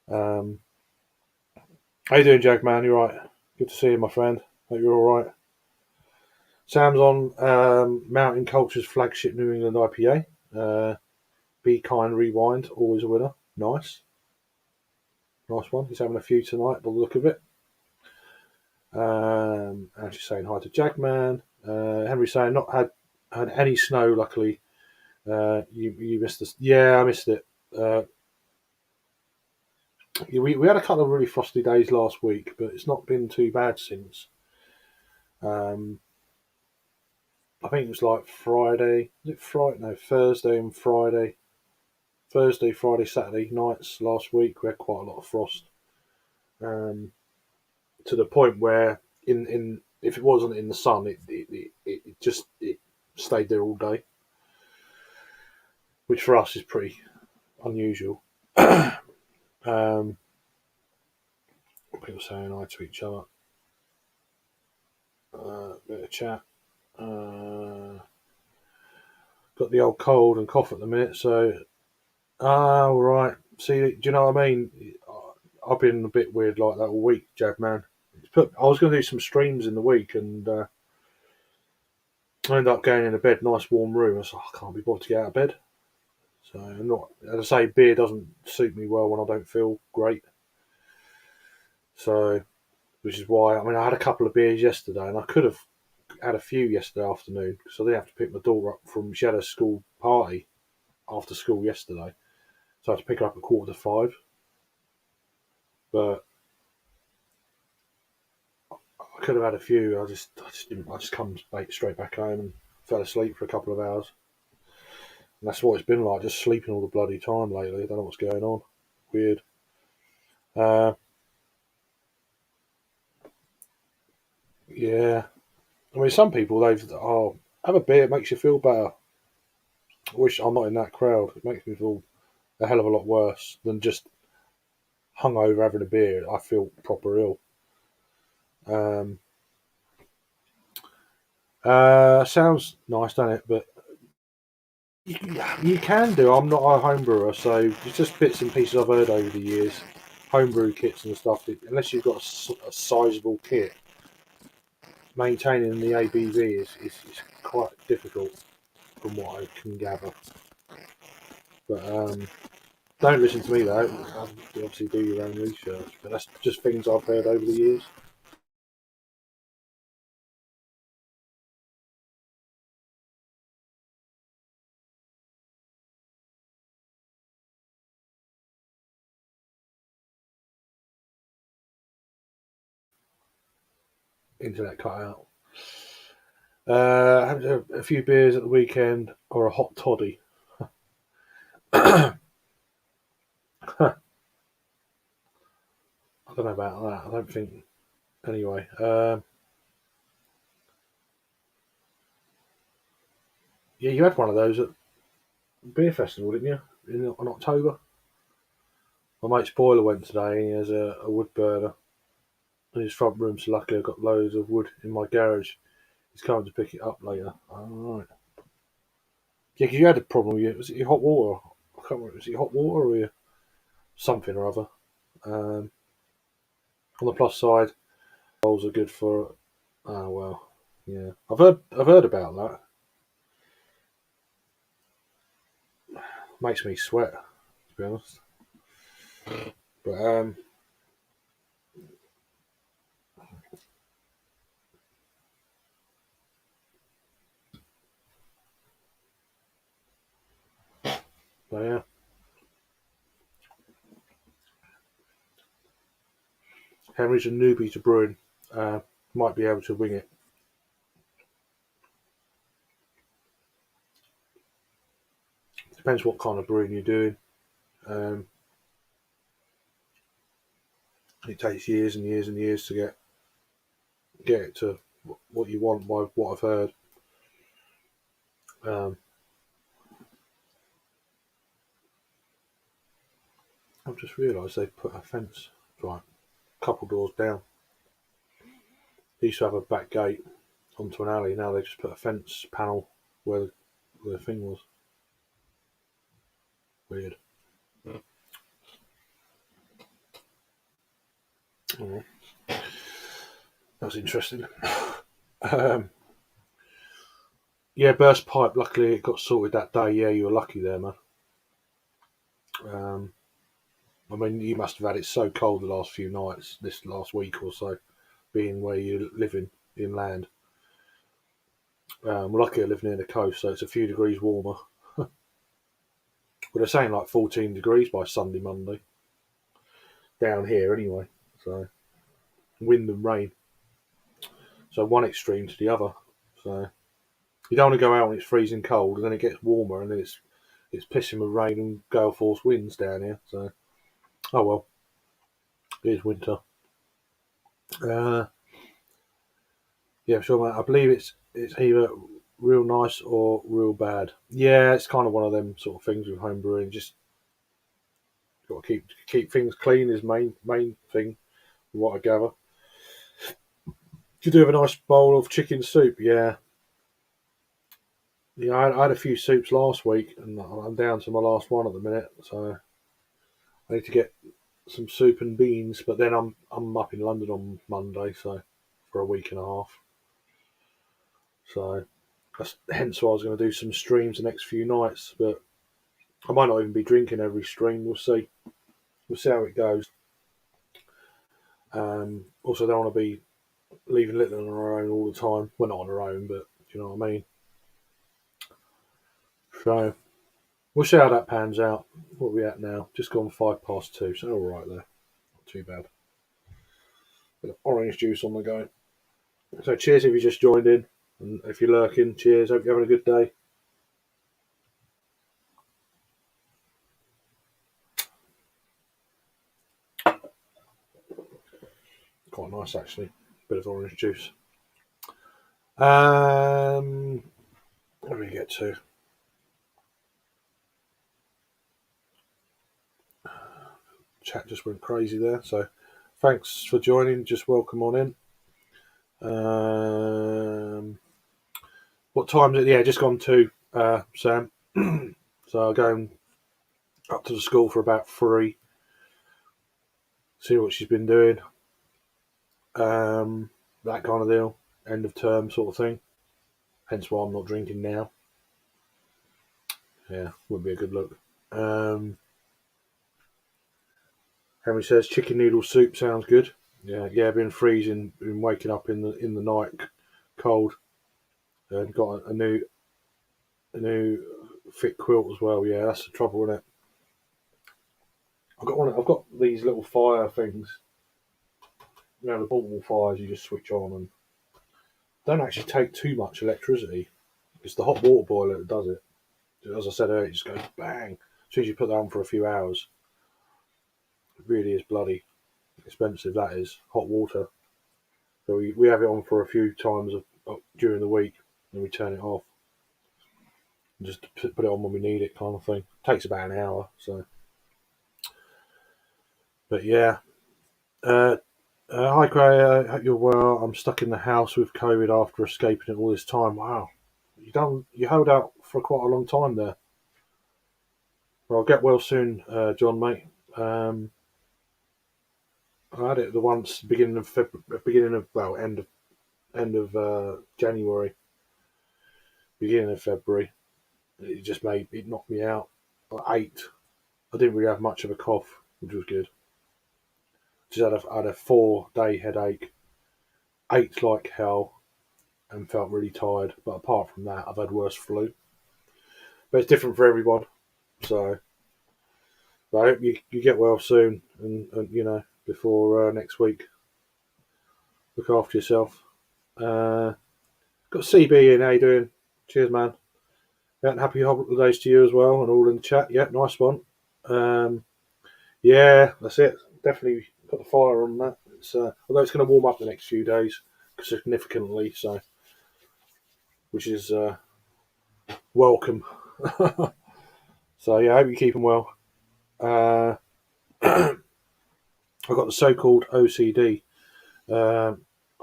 Um, how you doing, Jag man? You right? Good to see you, my friend. Hope you're all right. Sam's on Mountain Culture's flagship New England IPA. Be Kind Rewind, always a winner. Nice. Nice one. He's having a few tonight by the look of it. Actually saying hi to Jagman. Henry saying not had any snow, luckily. You missed this. Yeah, I missed it. We had a couple of really frosty days last week, but it's not been too bad since. Um, I think it was like Friday. Was it Friday? No, Thursday and Friday. Thursday, Friday, Saturday nights last week. We had quite a lot of frost. To the point where in if it wasn't in the sun, it just stayed there all day, which for us is pretty unusual. um, People saying hi to each other. Bit of chat. Got the old cold and cough at the minute, so right. See, do you know what I mean? I've been a bit weird like that all week, Jab man. I was going to do some streams in the week, and I ended up going in a bed, nice warm room. I was like, I can't be bothered to get out of bed. So I'm not, as I say, beer doesn't suit me well when I don't feel great. So, which is why I had a couple of beers yesterday, and I could have had a few yesterday afternoon because I didn't have to pick my daughter up from she had a school party after school yesterday, so I had to pick her up at 4:45. But I could have had a few. I just didn't. I just come straight back home and fell asleep for a couple of hours. And that's what it's been like, just sleeping all the bloody time lately. I don't know what's going on. Weird. Uh, yeah. I mean, some people have a beer. It makes you feel better. I wish I'm not in that crowd. It makes me feel a hell of a lot worse than just hungover having a beer. I feel proper ill. Um, Sounds nice, doesn't it? But you can do. I'm not a home brewer, so it's just bits and pieces I've heard over the years. Homebrew kits and stuff. Unless you've got a sizable kit, maintaining the ABV is quite difficult, from what I can gather. But don't listen to me though. Obviously, do your own research. But that's just things I've heard over the years. Internet cut out. Had a few beers at the weekend or a hot toddy. I don't know about that. I don't think. Anyway, yeah, you had one of those at beer festival, didn't you? In October. My mate Spoiler went today. And he has a wood burner in his front room. So luckily, I've got loads of wood in my garage. He's coming to pick it up later. All right. Yeah, because you had a problem with was it your hot water? I can't remember. Was it your hot water or your something or other? On the plus side, bowls are good for. Oh well, yeah. I've heard about that. Makes me sweat, to be honest. But yeah, Henry's a newbie to brewing. Might be able to wing it. Depends what kind of brewing you're doing. Um, it takes years and years and years to get it to what you want. By what I've heard. Um, I've just realised they put a fence right a couple doors down. They used to have a back gate onto an alley. Now they just put a fence panel where the thing was. Weird. Oh, that was interesting. um, yeah, burst pipe. Luckily, it got sorted that day. Yeah, you were lucky there, man. Um, I mean, you must have had it so cold the last few nights, this last week or so, being where you live in inland. We're lucky I live near the coast, so it's a few degrees warmer. But they're saying like 14 degrees by Sunday, Monday. Down here, anyway. So, wind and rain. So, one extreme to the other. So, you don't want to go out when it's freezing cold, and then it gets warmer, and then it's pissing with rain and gale force winds down here. So, oh well, it is winter. Uh, yeah, sure, mate. I believe it's either real nice or real bad. Yeah, it's kind of one of them sort of things with home brewing. Just got to keep things clean is main thing. From what I gather. Did you do have a nice bowl of chicken soup? Yeah, yeah. I had a few soups last week, and I'm down to my last one at the minute. So I need to get some soup and beans. But then I'm up in London on Monday, so for a week and a half. So that's hence why I was going to do some streams the next few nights. But I might not even be drinking every stream. We'll see. We'll see how it goes. Also, don't want to be leaving Little on our own all the time. Well, not on our own, but you know what I mean. So we'll see how that pans out. What are we at now? Just gone 2:05, so all right there. Not too bad. Bit of orange juice on the go. So cheers if you just joined in, and if you're lurking, cheers. Hope you're having a good day. Quite nice actually. Bit of orange juice. Where do we get to? Chat just went crazy there. So thanks for joining. Just welcome on in. What time is it? Yeah, just gone to Sam. So I'm going up to the school for about 3. See what she's been doing. That kind of deal. End of term sort of thing. Hence why I'm not drinking now. Yeah, would be a good look. Henry says chicken noodle soup sounds good. Yeah, been freezing, been waking up in the night cold, and got a new thick quilt as well. Yeah, that's the trouble, isn't it? I've got these little fire things. You know, the portable fires you just switch on and don't actually take too much electricity. It's the hot water boiler that does it. As I said earlier, it just goes bang. As soon as you put that on for a few hours, it really is bloody expensive. That is hot water. So we have it on for a few times during the week, and we turn it off. And just put it on when we need it, kind of thing. Takes about an hour. So, but yeah. Hi, Gray. Hope you're well. I'm stuck in the house with COVID after escaping it all this time. Wow, you held out for quite a long time there. Well, I'll get well soon, John, mate. I had it the once end of January, beginning of February. It just it knocked me out. I ate. I didn't really have much of a cough, which was good. Just had a 4-day headache. Ate like hell and felt really tired. But apart from that, I've had worse flu. But it's different for everyone. So I hope you get well soon, and you know before next week. Look after yourself. Got CB in. How you doing? Cheers, man. Yeah, and happy holidays to you as well, and all in the chat. Yeah, nice one. Yeah, that's it. Definitely put the fire on that. Although it's going to warm up the next few days significantly, so which is welcome. So yeah, I hope you keep them well. I've got the so-called OCD. I'll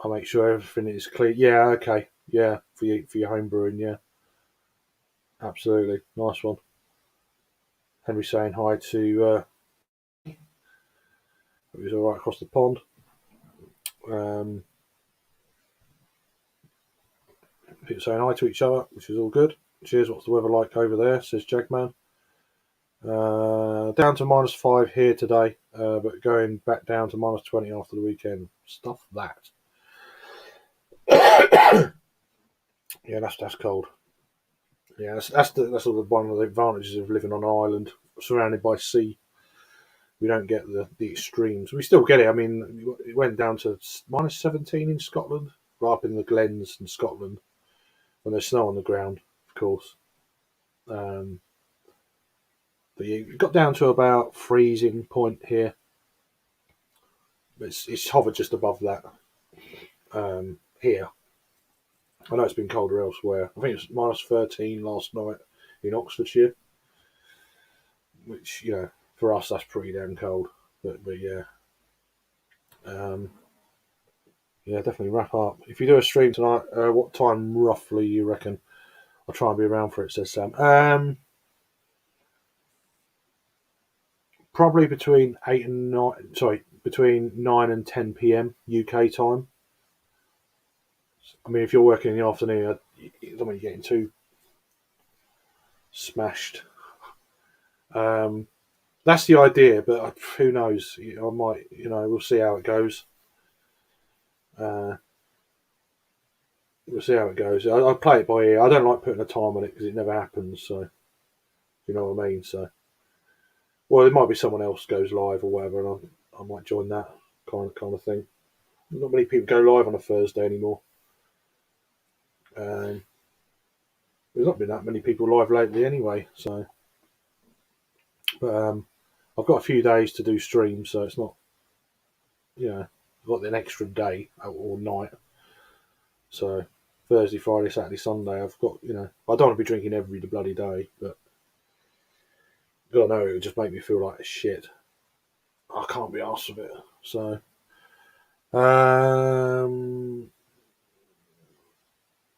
make sure everything is clear. Yeah, okay. Yeah, for your home brewing. Yeah, absolutely. Nice one. Henry saying hi to. It was all right across the pond. People saying hi to each other, which is all good. Cheers, what's the weather like over there, says Jagman. Down to -5 here today, but going back down to -20 after the weekend. Stuff that. Yeah, that's cold. Yeah, that's one of the advantages of living on an island surrounded by sea. We don't get the extremes. We still get it. I mean, it went down to -17 in Scotland, right up in the Glens in Scotland, when there's snow on the ground, of course. But you got down to about freezing point here. It's hovered just above that here. I know it's been colder elsewhere. I think it was -13 last night in Oxfordshire, which, for us that's pretty damn cold. But yeah, yeah, definitely wrap up. If you do a stream tonight, what time roughly you reckon? I'll try and be around for it, says Sam. Probably between 8 and 9. Sorry, between 9 and 10 p.m. UK time. I mean, if you're working in the afternoon, I don't want you getting too smashed. That's the idea, but who knows? I might, we'll see how it goes. We'll see how it goes. I play it by ear. I don't like putting a time on it because it never happens. So, you know what I mean. So, well, there might be someone else goes live or whatever, and I might join that kind of thing. Not many people go live on a Thursday anymore. There's not been that many people live lately anyway. So, but I've got a few days to do streams, so it's not, I've got an extra day or night. So Thursday, Friday, Saturday, Sunday, I've got, I don't want to be drinking every bloody day, but God, no, it would just make me feel like shit. I can't be arsed with it. So,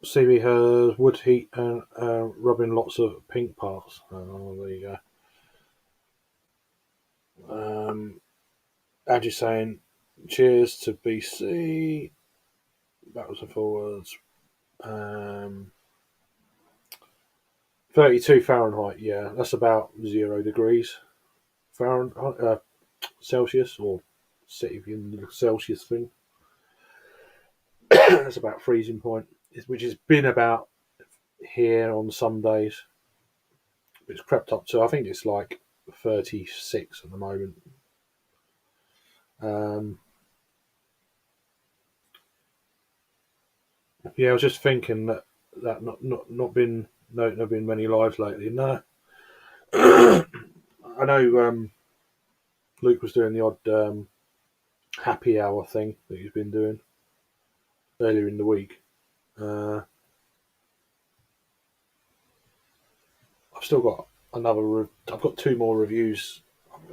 CV has wood heat and rubbing lots of pink parts. Oh, there you go. Andrew saying, cheers to BC. Backwards and forwards. 32 Fahrenheit, yeah, that's about 0 degrees Fahrenheit, Celsius, or city in the Celsius thing. That's about freezing point, which has been about here on some days. It's crept up to, I think it's like 36 at the moment. Yeah, I was just thinking that not been many lives lately. No, I know Luke was doing the odd happy hour thing that he's been doing earlier in the week. I've still got I've got 2 more reviews.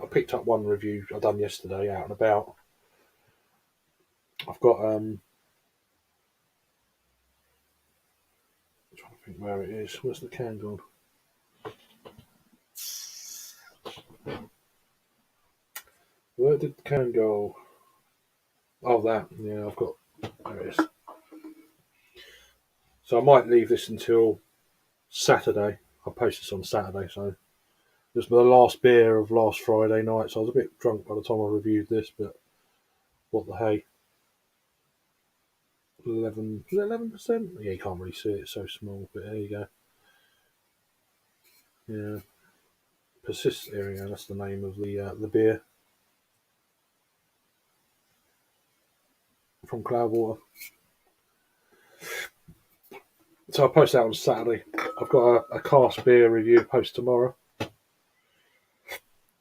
I picked up one review I done yesterday out and about. I've got I'm trying to think where it is. Where's the can gone? Where did the can go? Oh, that. Yeah, I've got. There it is. So I might leave this until Saturday. I'll post this on Saturday. So this was the last beer of last Friday night. So I was a bit drunk by the time I reviewed this, but what the hey. 11%? Yeah, you can't really see it. It's so small, but there you go. Yeah. Persist. There we go. That's the name of the beer from Cloudwater. So I'll post that on Saturday. I've got a cask beer review post tomorrow.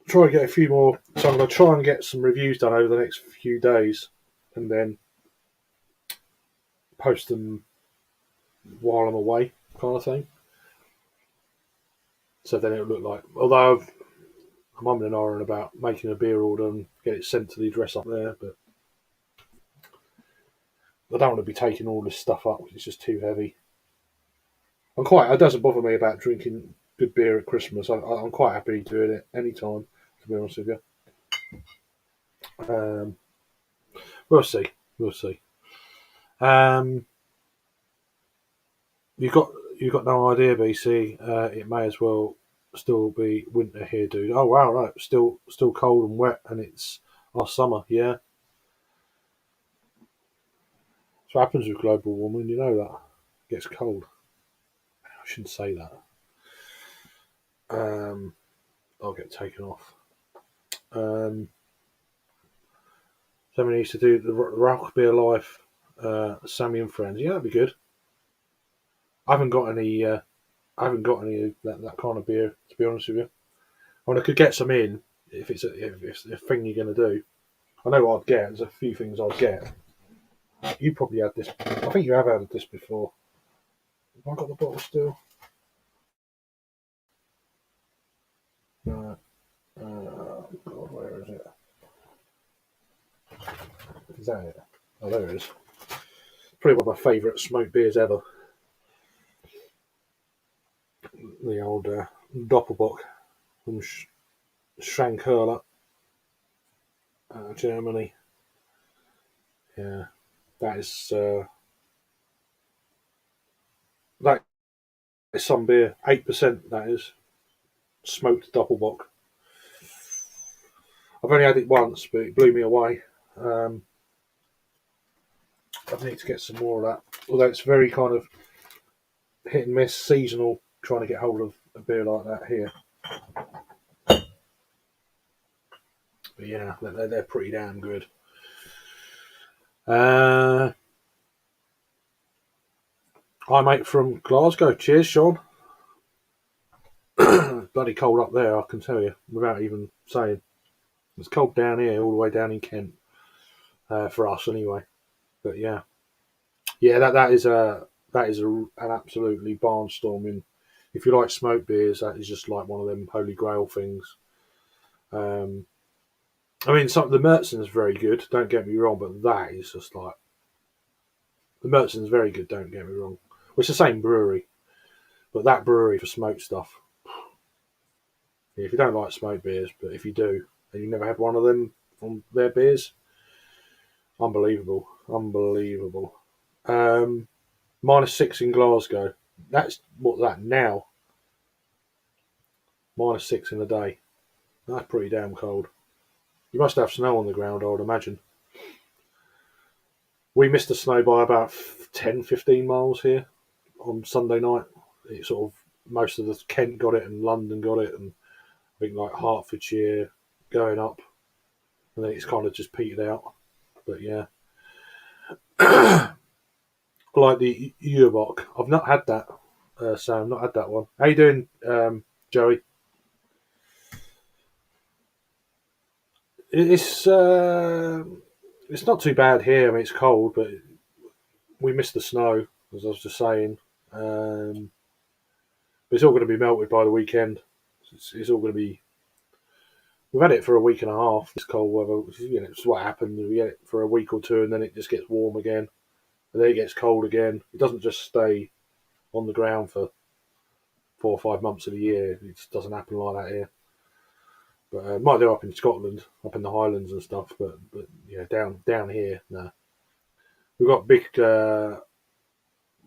Try and get a few more. So I'm going to try and get some reviews done over the next few days, and then post them while I'm away, kind of thing. So then it'll look like, although I'm umming and ahhing about making a beer order and get it sent to the address up there, but I don't want to be taking all this stuff up because it's just too heavy. It doesn't bother me about drinking good beer at Christmas. I'm quite happy doing it anytime, to be honest with you. We'll see. We'll see. Um, you've got no idea, BC. It may as well still be winter here, dude. Oh wow, right, still cold and wet, and it's our summer. Yeah, that's what happens with global warming. You know that it gets cold. I shouldn't say that. I'll get taken off. Um, Somebody needs to do the Rock Beer Life, Sammy and Friends. Yeah, that'd be good. I haven't got any. I haven't got any of that kind of beer, to be honest with you. I mean, I could get some in if it's a thing you're going to do. I know what I'd get. There's a few things I'd get. You probably had this. I think you have had this before. Have I got the bottle still? No. God, where is it? Is that it? Oh, there it is. Probably one of my favourite smoked beers ever. The old Doppelbock from Schrankerla, Germany. Yeah, that is that is some beer. 8%. That is smoked Doppelbock. I've only had it once, but it blew me away. I need to get some more of that. Although it's very kind of hit and miss, seasonal. Trying to get hold of a beer like that here. But yeah, they're pretty damn good. Hi mate from Glasgow. Cheers, Sean. Bloody cold up there, I can tell you, without even saying. It's cold down here, all the way down in Kent, for us anyway. But yeah, that is an absolutely barnstorming. If you like smoke beers, that is just like one of them holy grail things. I mean, the Märzen's very good. Don't get me wrong, but that is just like the Märzen's very good. Don't get me wrong. Well, it's the same brewery, but that brewery for smoke stuff. If you don't like smoke beers, but if you do, and you never had one of them from their beers, unbelievable, unbelievable. -6 in Glasgow. That's what that now. -6 in a day. That's pretty damn cold. You must have snow on the ground, I would imagine. We missed the snow by about 10, 15 miles here on Sunday night. It sort of most of the Kent got it and London got it, and I think like Hertfordshire going up, and then it's kind of just petered out. But yeah, like the Urbach, I've not had that. Sam, not had that one. How you doing, Joey? It's not too bad here. I mean, it's cold, but we missed the snow, as I was just saying. But it's all going to be melted by the weekend. It's all going to be. We've had it for a week and a half. This cold weather, it's what happens. We get it for a week or two, and then it just gets warm again, and then it gets cold again. It doesn't just stay on the ground for 4 or 5 months of the year. It just doesn't happen like that here. But it might do up in Scotland, up in the Highlands and stuff. But yeah, down here, no. We've got big amount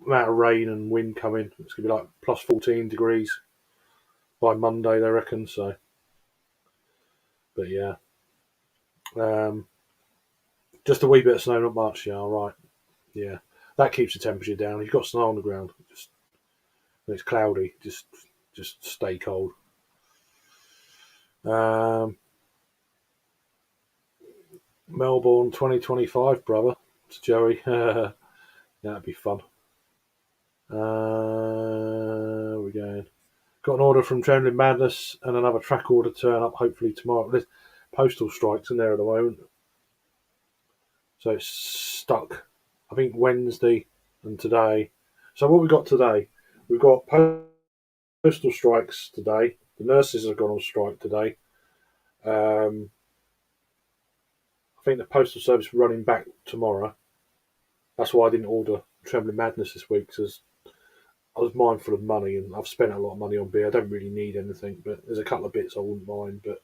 of rain and wind coming. It's going to be like plus 14 degrees by Monday, they reckon. So, but yeah, just a wee bit of snow, not much. Yeah, all right. Yeah, that keeps the temperature down. You've got snow on the ground. Just when it's cloudy, just stay cold. Melbourne 2025, brother. It's Joey. Yeah, that'd be fun. We're going. Got an order from Trembling Madness and another track order turn up hopefully tomorrow. There's postal strikes in there at the moment, so it's stuck. I think Wednesday and today. So what we got today? We've got postal strikes today. The nurses have gone on strike today. I think the postal service running back tomorrow. That's why I didn't order Trembling Madness this week, because I was mindful of money, and I've spent a lot of money on beer. I don't really need anything, but there's a couple of bits I wouldn't mind. But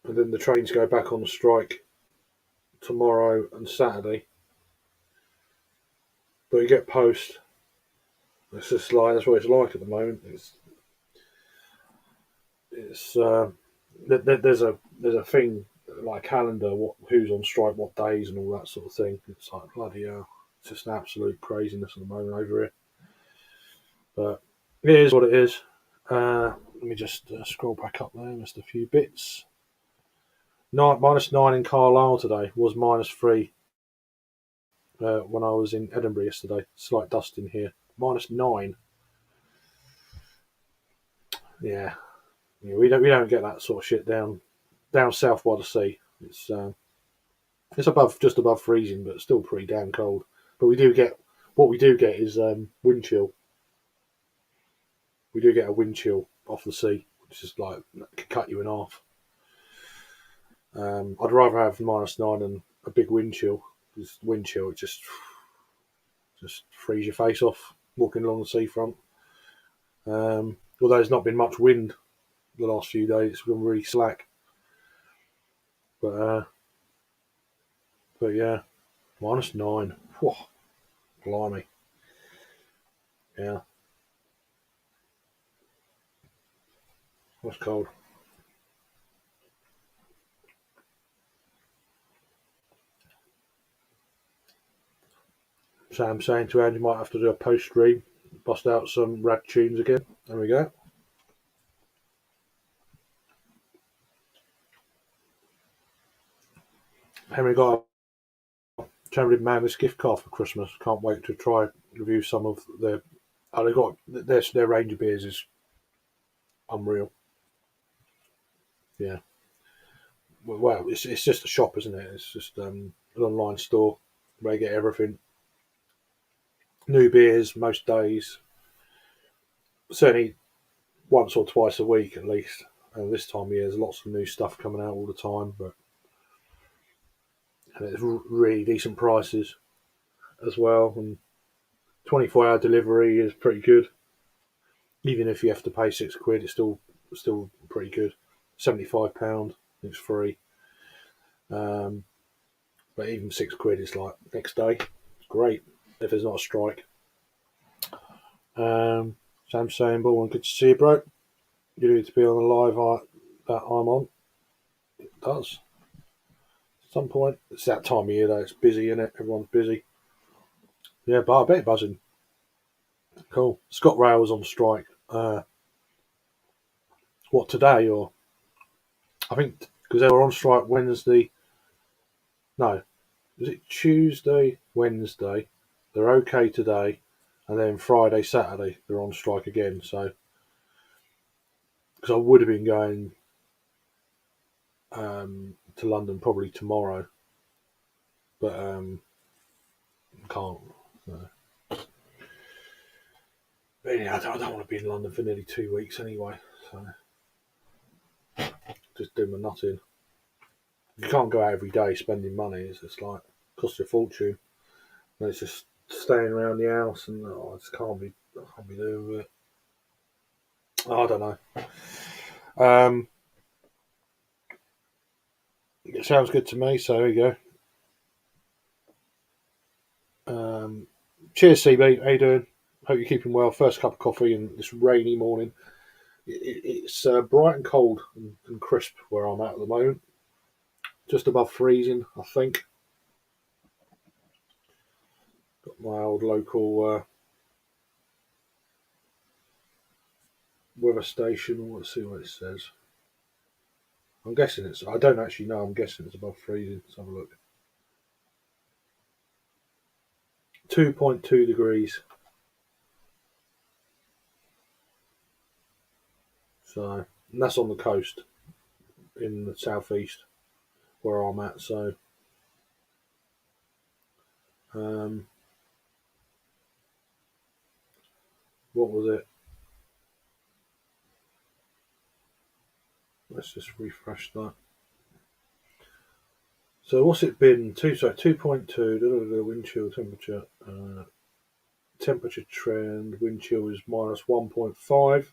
and then the trains go back on strike tomorrow and Saturday. But you get post. It's just like that's what it's like at the moment. It's there's a thing like a calendar, who's on strike, what days, and all that sort of thing. It's like bloody hell. It's just an absolute craziness at the moment over here. But it is what it is. Let me just scroll back up there, just a few bits. -9 in Carlisle today, was -3 when I was in Edinburgh yesterday. Slight dust in here. -9. Yeah, we don't get that sort of shit down south by the sea. It's just above freezing, but still pretty damn cold. But what we do get is wind chill. We do get a wind chill off the sea, which is like can cut you in half. I'd rather have -9 than a big wind chill. Because wind chill, it just freeze your face off walking along the seafront. Although there's not been much wind the last few days, it's been really slack. But yeah, -9. Whew, blimey. Yeah, that's cold. Sam saying to Andy, might have to do a post stream, bust out some rad tunes again. There we go. Henry got a Chamberlain Madness gift card for Christmas. Can't wait to try review some of their. Oh, they got their range of beers is unreal. Yeah. Well, it's just a shop, isn't it? It's just an online store where you get everything. New beers most days. Certainly once or twice a week at least. And this time of year, there's lots of new stuff coming out all the time, and it's really decent prices as well. And 24-hour delivery is pretty good. Even if you have to pay £6, it's still pretty good. £75, it's free. But even £6 is like next day. It's great if there's not a strike. Sam saying, "Ball, good to see you, bro. You need to be on the live that I'm on." It does. At some point, it's that time of year though. It's busy, isn't it? Everyone's busy. Yeah, but I bet buzzing. Cool. ScotRail's on strike. What today or I think because they were on strike Wednesday. No, was it Tuesday, Wednesday? They're okay today, and then Friday, Saturday they're on strike again. So because I would have been going to London probably tomorrow, but can't. No. But anyway, I don't want to be in London for nearly 2 weeks anyway. So just do my nut in. You can't go out every day spending money. It's just like costs you a fortune. And it's just staying around the house, and I just can't be doing it. I don't know. It sounds good to me. So there you go. Cheers, CB. How you doing? Hope you're keeping well. First cup of coffee in this rainy morning. It's bright and cold and crisp where I'm at the moment. Just above freezing, I think. Got my old local weather station. Let's see what it says. I'm guessing it's. I don't actually know. I'm guessing it's above freezing. Let's have a look. 2.2 degrees. So, and that's on the coast in the southeast where I'm at. So, what was it? Let's just refresh that. So what's it been? 2.2. Wind chill temperature. Temperature trend. Wind chill is -1.5.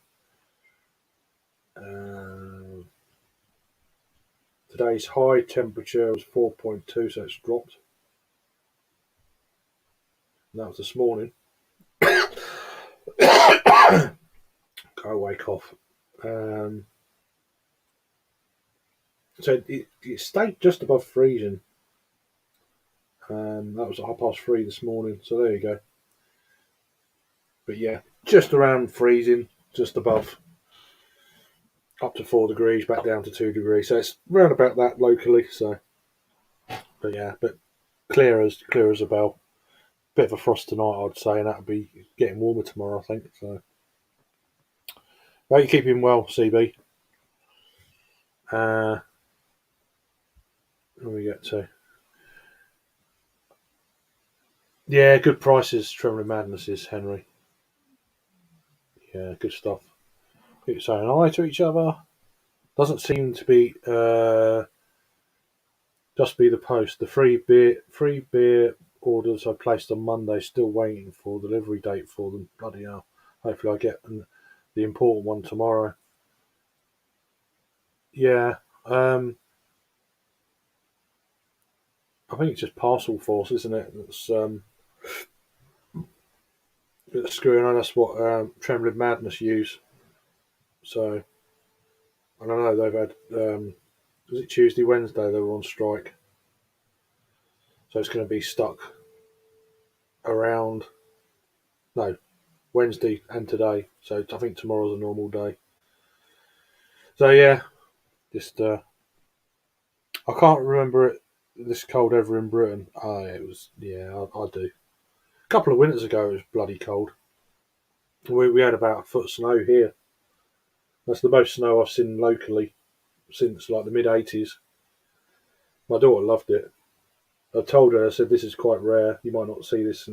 Today's high temperature was 4.2, so it's dropped. And that was this morning. Go wake off. So it stayed just above freezing. That was at 3:30 this morning. So there you go. But yeah, just around freezing, just above, up to 4 degrees, back down to 2 degrees. So it's round about that locally. So, but yeah, but clear as a bell. Bit of a frost tonight, I'd say, and that'll be getting warmer tomorrow, I think. So, hope you keeping well, CB. Where we get to? Yeah, good prices. Trembling Madnesses, Henry. Yeah, good stuff. Keep saying hi to each other. Doesn't seem to be just be the post. The free beer orders I placed on Monday. Still waiting for delivery date for them. Bloody hell! Hopefully I get the important one tomorrow. Yeah, I think it's just Parcel Force, isn't it? That's screwing on. That's what Trembling Madness use. So I don't know. They've had was it Tuesday, Wednesday? They were on strike, so it's going to be stuck around. No, Wednesday and today. So I think tomorrow's a normal day. So yeah, just I can't remember it this cold ever in Britain. Oh, it was I do. A couple of winters ago it was bloody cold. We had about a foot of snow here. That's the most snow I've seen locally since like the mid 80s. My daughter loved it. I told her, I said, this is quite rare. You might not see this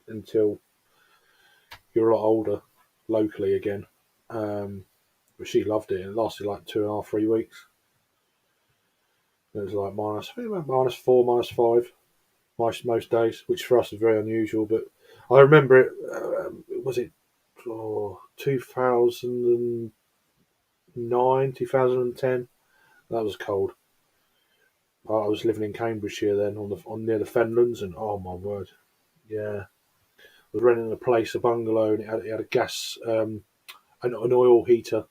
until you're a lot older locally again. But she loved it. It lasted like 2.5, 3 weeks. It was like I think about -4, -5 most days, which for us is very unusual. But I remember it. Was it 2009, 2010? That was cold. I was living in Cambridgeshire then, on near the Fenlands, and oh my word, yeah. I was renting a place, a bungalow, and it had a gas, an oil heater,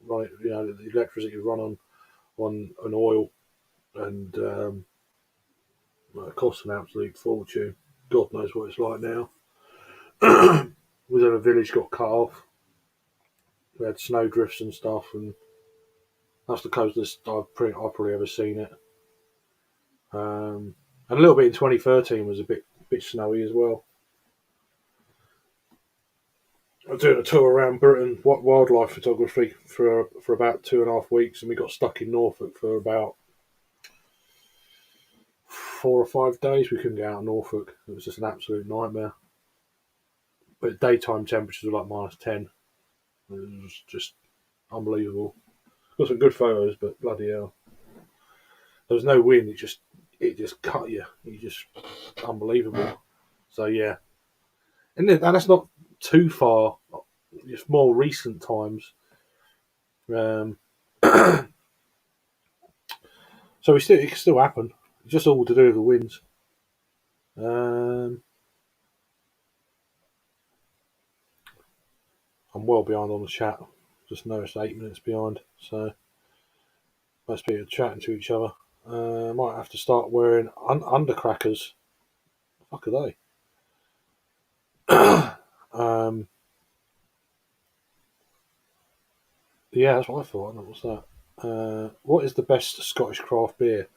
right? You know, the electricity run on an oil, and well, it cost an absolute fortune. God knows what it's like now. Was in a village got cut off. We had snow drifts and stuff, and that's the closest I've probably ever seen it. And a little bit in 2013 was a bit snowy as well. I was doing a tour around Britain, wildlife photography for about 2.5 weeks, and we got stuck in Norfolk for about 4 or 5 days. We couldn't get out of Norfolk. It was just an absolute nightmare. But daytime temperatures were like -10. It was just unbelievable. Got some good photos, but bloody hell, there was no wind. It just cut you. You just unbelievable. So yeah, and that's not too far. It's more recent times. Um, so it can still happen. It's just all to do with the winds. Um, I'm well behind on the chat. Just noticed 8 minutes behind. So most people chatting to each other. Might have to start wearing undercrackers. Fuck are they? Yeah, that's what I thought. What's that? What is the best Scottish craft beer?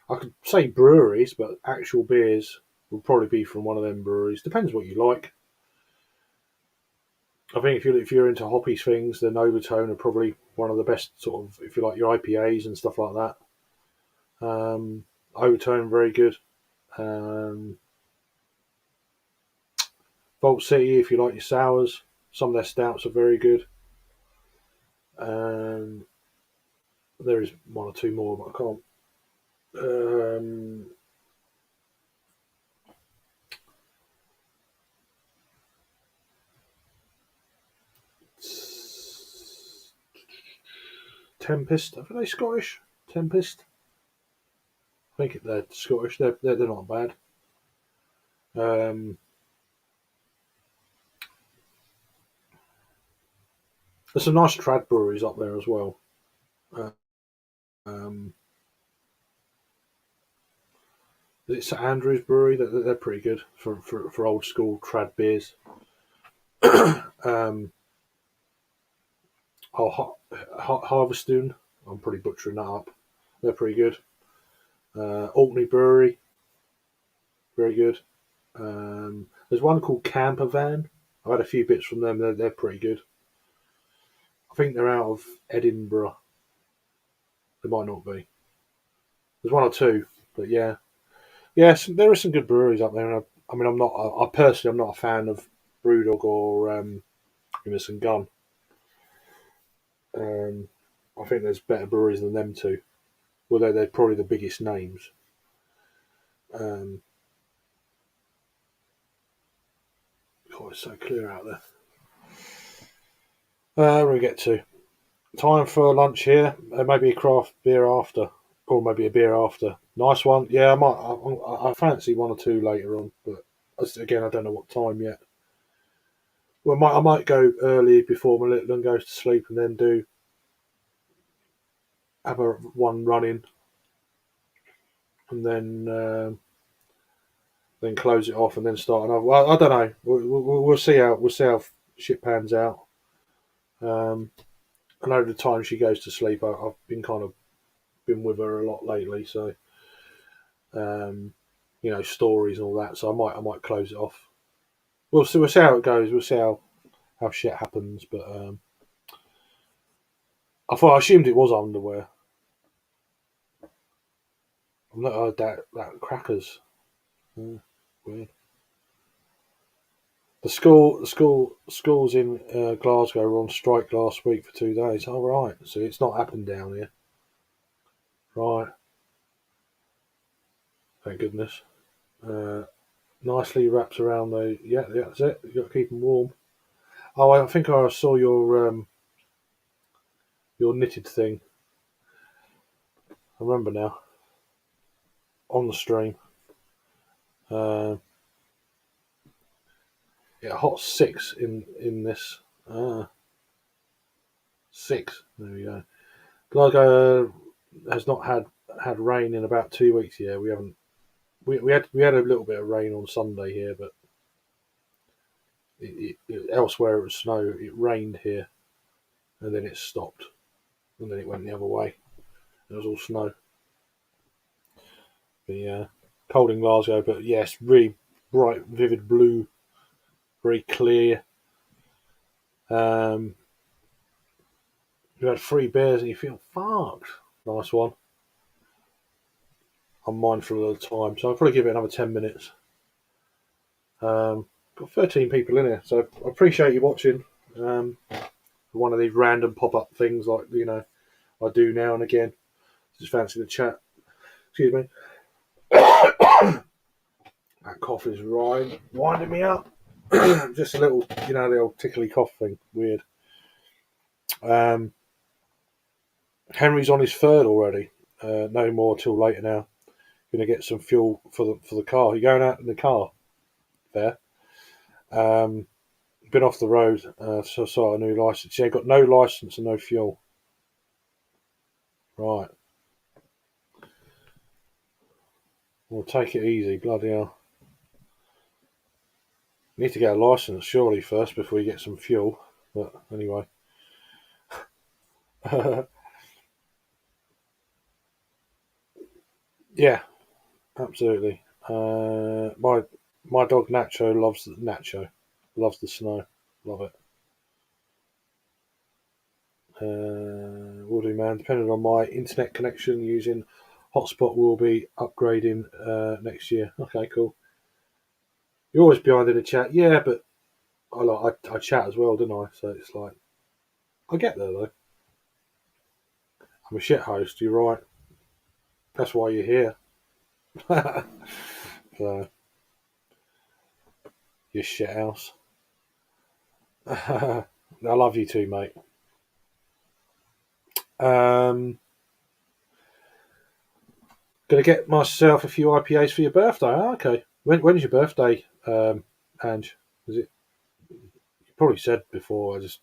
I could say breweries, but actual beers will probably be from one of them breweries. Depends what you like. I think if you're into hoppy things, then Overtone are probably one of the best sort of, if you like your IPAs and stuff like that. Overtone very good. Vault City, if you like your sours, some of their stouts are very good. There is one or two more, but I can't. Tempest. Are they Scottish? Tempest. I think they're Scottish. They're not bad. There's some nice trad breweries up there as well. Uh, um, it's St Andrews Brewery. They're pretty good for old school trad beers. um, Harvestone. I'm probably butchering that up. They're pretty good. Orkney Brewery, very good. There's one called Camper Van. I've had a few bits from them. They're pretty good. I think they're out of Edinburgh. They might not be. There's one or two, but yeah, yes, there are some good breweries up there. And I mean, I personally, I'm not a fan of BrewDog or Emerson Gun. Um, I think there's better breweries than them two. Well, they're probably the biggest names. Um, God, it's so clear out there. Where we get to? Time for lunch here. Maybe a craft beer after, or maybe a beer after. Nice one. Yeah, I might. I fancy one or two later on, but again, I don't know what time yet. Well, I might go early before my little one goes to sleep, and then have a one running, and then close it off, and then start another. Well, I don't know. We'll see how shit pans out. I know the time she goes to sleep, I've been with her a lot lately, so stories and all that. So I might close it off. We'll see how it goes. We'll see how shit happens. But I assumed it was underwear. I've not heard that crackers. Weird. Schools in Glasgow were on strike last week for 2 days. Oh right, so it's not happened down here. Right, thank goodness. Nicely wraps around the. Yeah, that's it. You got to keep them warm. Oh, I think I saw your knitted thing. I remember now on the stream. Uh, yeah, hot 6 in this. 6. There we go. Glasgow has not had rain in about 2 weeks. Yeah, we haven't. We had a little bit of rain on Sunday here, but elsewhere it was snow. It rained here, and then it stopped, and then it went the other way. It was all snow. The cold in Glasgow, but yes, really bright, vivid blue, very clear. You had 3 beers and you feel fucked. Nice one. I'm mindful of the time, so I'll probably give it another 10 minutes. Got 13 people in here, so I appreciate you watching. One of these random pop-up things like I do now and again. Just fancy the chat. Excuse me. That cough is winding me up. Just a little, the old tickly cough thing. Weird. Henry's on his third already. No more till later now. Going to get some fuel for the car. You going out in the car? There. Been off the road, so I saw a new license. Yeah, got no license and no fuel. Right. We'll take it easy. Bloody hell. Need to get a license surely first before you get some fuel. But anyway. Yeah, absolutely. My dog Nacho loves the snow. Love it. Will do, man. Depending on my internet connection, using hotspot will be upgrading next year. Okay, cool. You're always behind in the chat, yeah, but I chat as well, don't I? So it's like I get there though. I'm a shit host. You're right. That's why you're here. So you shit house. I love you too, mate. Um, Gonna get myself a few IPAs for your birthday. Oh, okay. When's your birthday, Ange? Is it? You probably said before. I just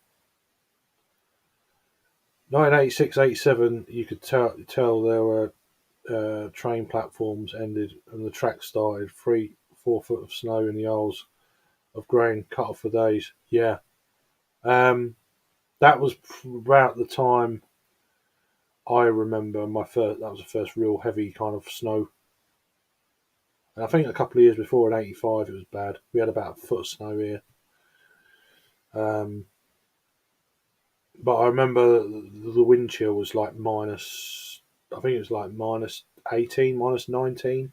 1986, 87. You could tell there were train platforms ended and the track started. 3-4 foot of snow in the aisles of grain cut off for days. Yeah. Um, that was about the time I remember my first. That was the first real heavy kind of snow. And I think a couple of years before in '85 it was bad. We had about a foot of snow here. Um, but I remember the wind chill was like minus. I think it was like minus 18, minus 19,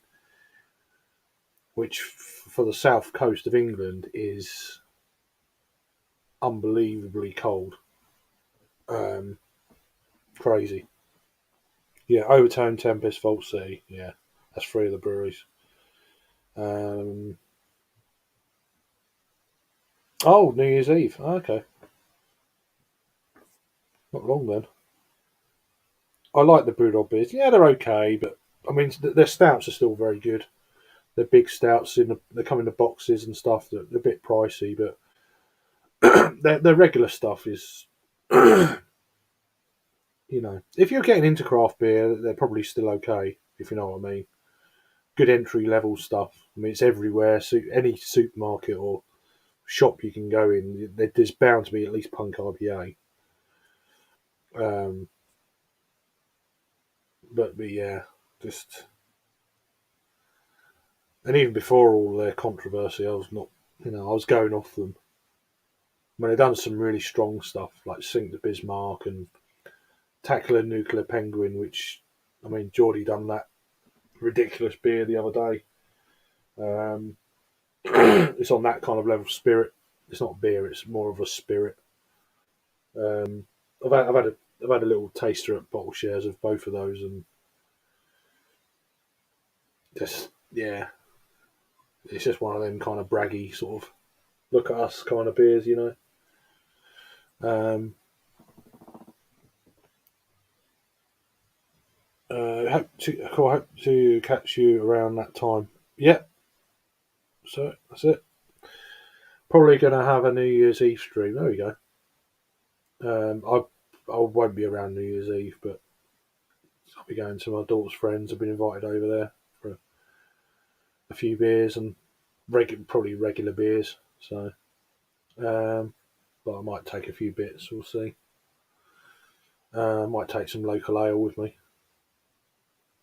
which for the south coast of England is unbelievably cold. Um, Crazy. Yeah, Overtone, Tempest, Vault City. Yeah, that's three of the breweries. Um, oh, New Year's Eve. Okay, not long then. I like the Brewdog beers. Yeah, they're okay, but I mean, their stouts are still very good. They're big stouts they come in the boxes and stuff. They're a bit pricey, but their regular stuff is, if you're getting into craft beer, they're probably still okay. If you know what I mean. Good entry level stuff. I mean, it's everywhere. So any supermarket or shop you can go in, there's bound to be at least Punk IPA. Um, but yeah, just and even before all their controversy, I was not, I was going off them. I mean, they've done some really strong stuff like Sink the Bismarck and Tackle a Nuclear Penguin, which, I mean, Geordie done that ridiculous beer the other day. Um, it's on that kind of level of spirit. It's not beer; it's more of a spirit. Um, I've had a little taster at bottle shares of both of those, and just yeah, it's just one of them kind of braggy sort of look at us kind of beers. Um, hope to catch you around that time. Yeah, so that's it. Probably going to have a New Year's Eve stream. There we go. I won't be around New Year's Eve, but I'll be going to my daughter's friends. I've been invited over there for a few beers and probably regular beers. So, but I might take a few bits. We'll see. I might take some local ale with me.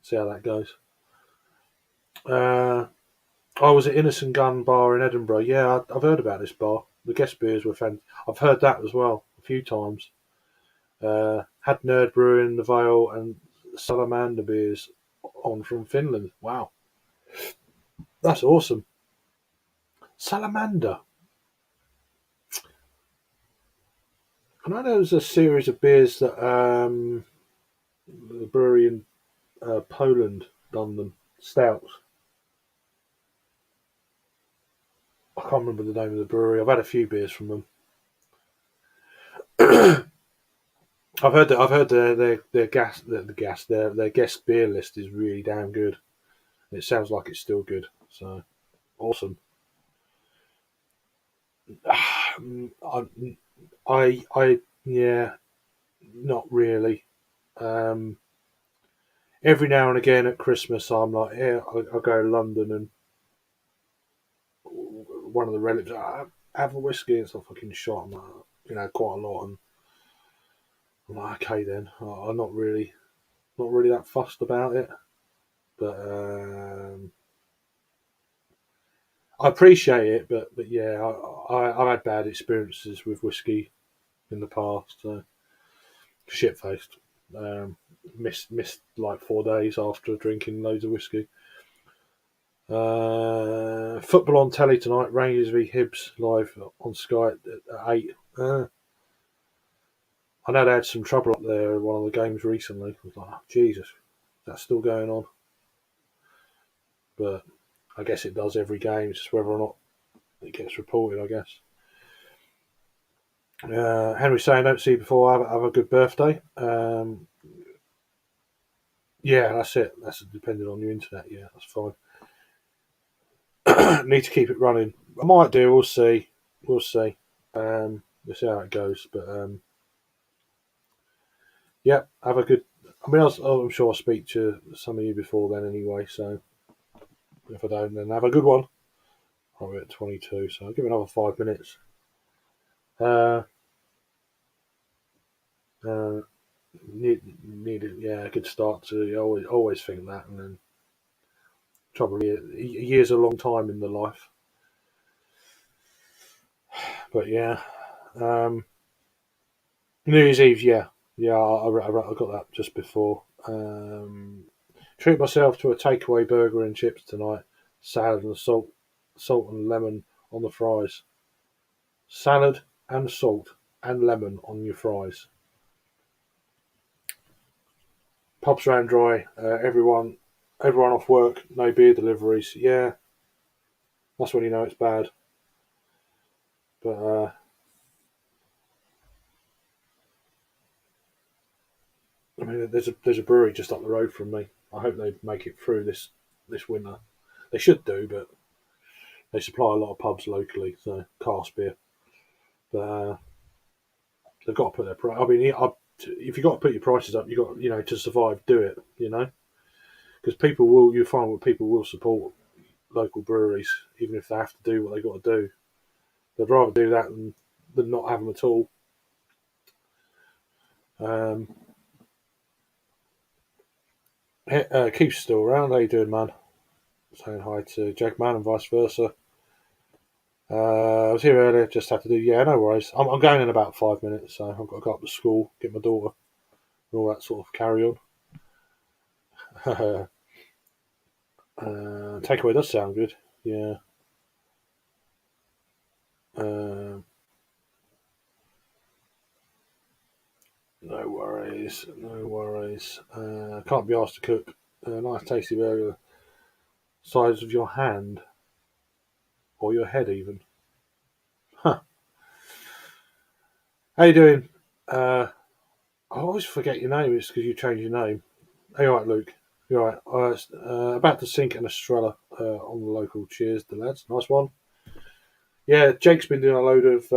See how that goes. I was at Innocent Gun Bar in Edinburgh. Yeah, I've heard about this bar. The guest beers were fantastic. I've heard that as well a few times. Had Nerd Brewing, the Vale, and Salamander beers on from Finland. Wow, that's awesome. Salamander. I know there was a series of beers that the brewery in Poland done them stouts. I can't remember the name of the brewery. I've had a few beers from them. I've heard their guest beer list is really damn good. It sounds like it's still good. So awesome. Yeah, not really. Um, every now and again at Christmas, I'm like, yeah, I'll go to London and one of the relatives, have a whiskey. It's a fucking shot. I'm like, quite a lot. And I'm like, okay, then. I'm not really that fussed about it. But I appreciate it. But yeah, I've had bad experiences with whiskey in the past. So shit faced. Missed like 4 days after drinking loads of whiskey. Football on telly tonight. Rangers v Hibs live on Sky at 8. I know they had some trouble up there in one of the games recently. I was like, oh, Jesus, that's still going on. But I guess it does every game. It's just whether or not it gets reported, I guess. Henry saying, don't see you before, have a good birthday. Yeah, that's it. That's depending on your internet. Yeah, that's fine. Need to keep it running. I might do. We'll see. We'll see. We'll see how it goes. But yeah, have a good. I mean, I'm sure I'll speak to some of you before then anyway. So if I don't, then have a good one. We're at 22, so I'll give it another 5 minutes. Uh, uh, needed, yeah, a good start to. You always think that, and then trouble. A year's a long time in the life. But yeah, um, New Year's Eve, yeah, yeah, I got that just before. Treat myself to a takeaway burger and chips tonight. Salad and salt and lemon on the fries. Salad and salt and lemon on your fries. Pubs ran dry. Everyone off work. No beer deliveries. Yeah, that's when you know it's bad. But I mean, there's a brewery just up the road from me. I hope they make it through this winter. They should do, but they supply a lot of pubs locally, so cask beer. But they've got to put their price. I mean, if you've got to put your prices up, you got to survive, do it. Because people will. You find that people will support local breweries, even if they have to do what they got to do. They'd rather do that than not have them at all. Um, Keith's still around. How you doing, man? Saying hi to Jackman and vice versa. I was here earlier. Just had to do. Yeah, no worries. I'm going in about 5 minutes, so I've got to go up to school, get my daughter, and all that sort of carry on. Takeaway does sound good. Yeah. Uh, no worries. No worries. Can't be asked to cook a nice tasty burger size of your hand or your head even. Huh. How you doing? I always forget your name. It's because you changed your name. Are you alright, Luke? You alright? About to sink an Estrella on the local. Cheers, the lads. Nice one. Yeah, Jake's been doing a load of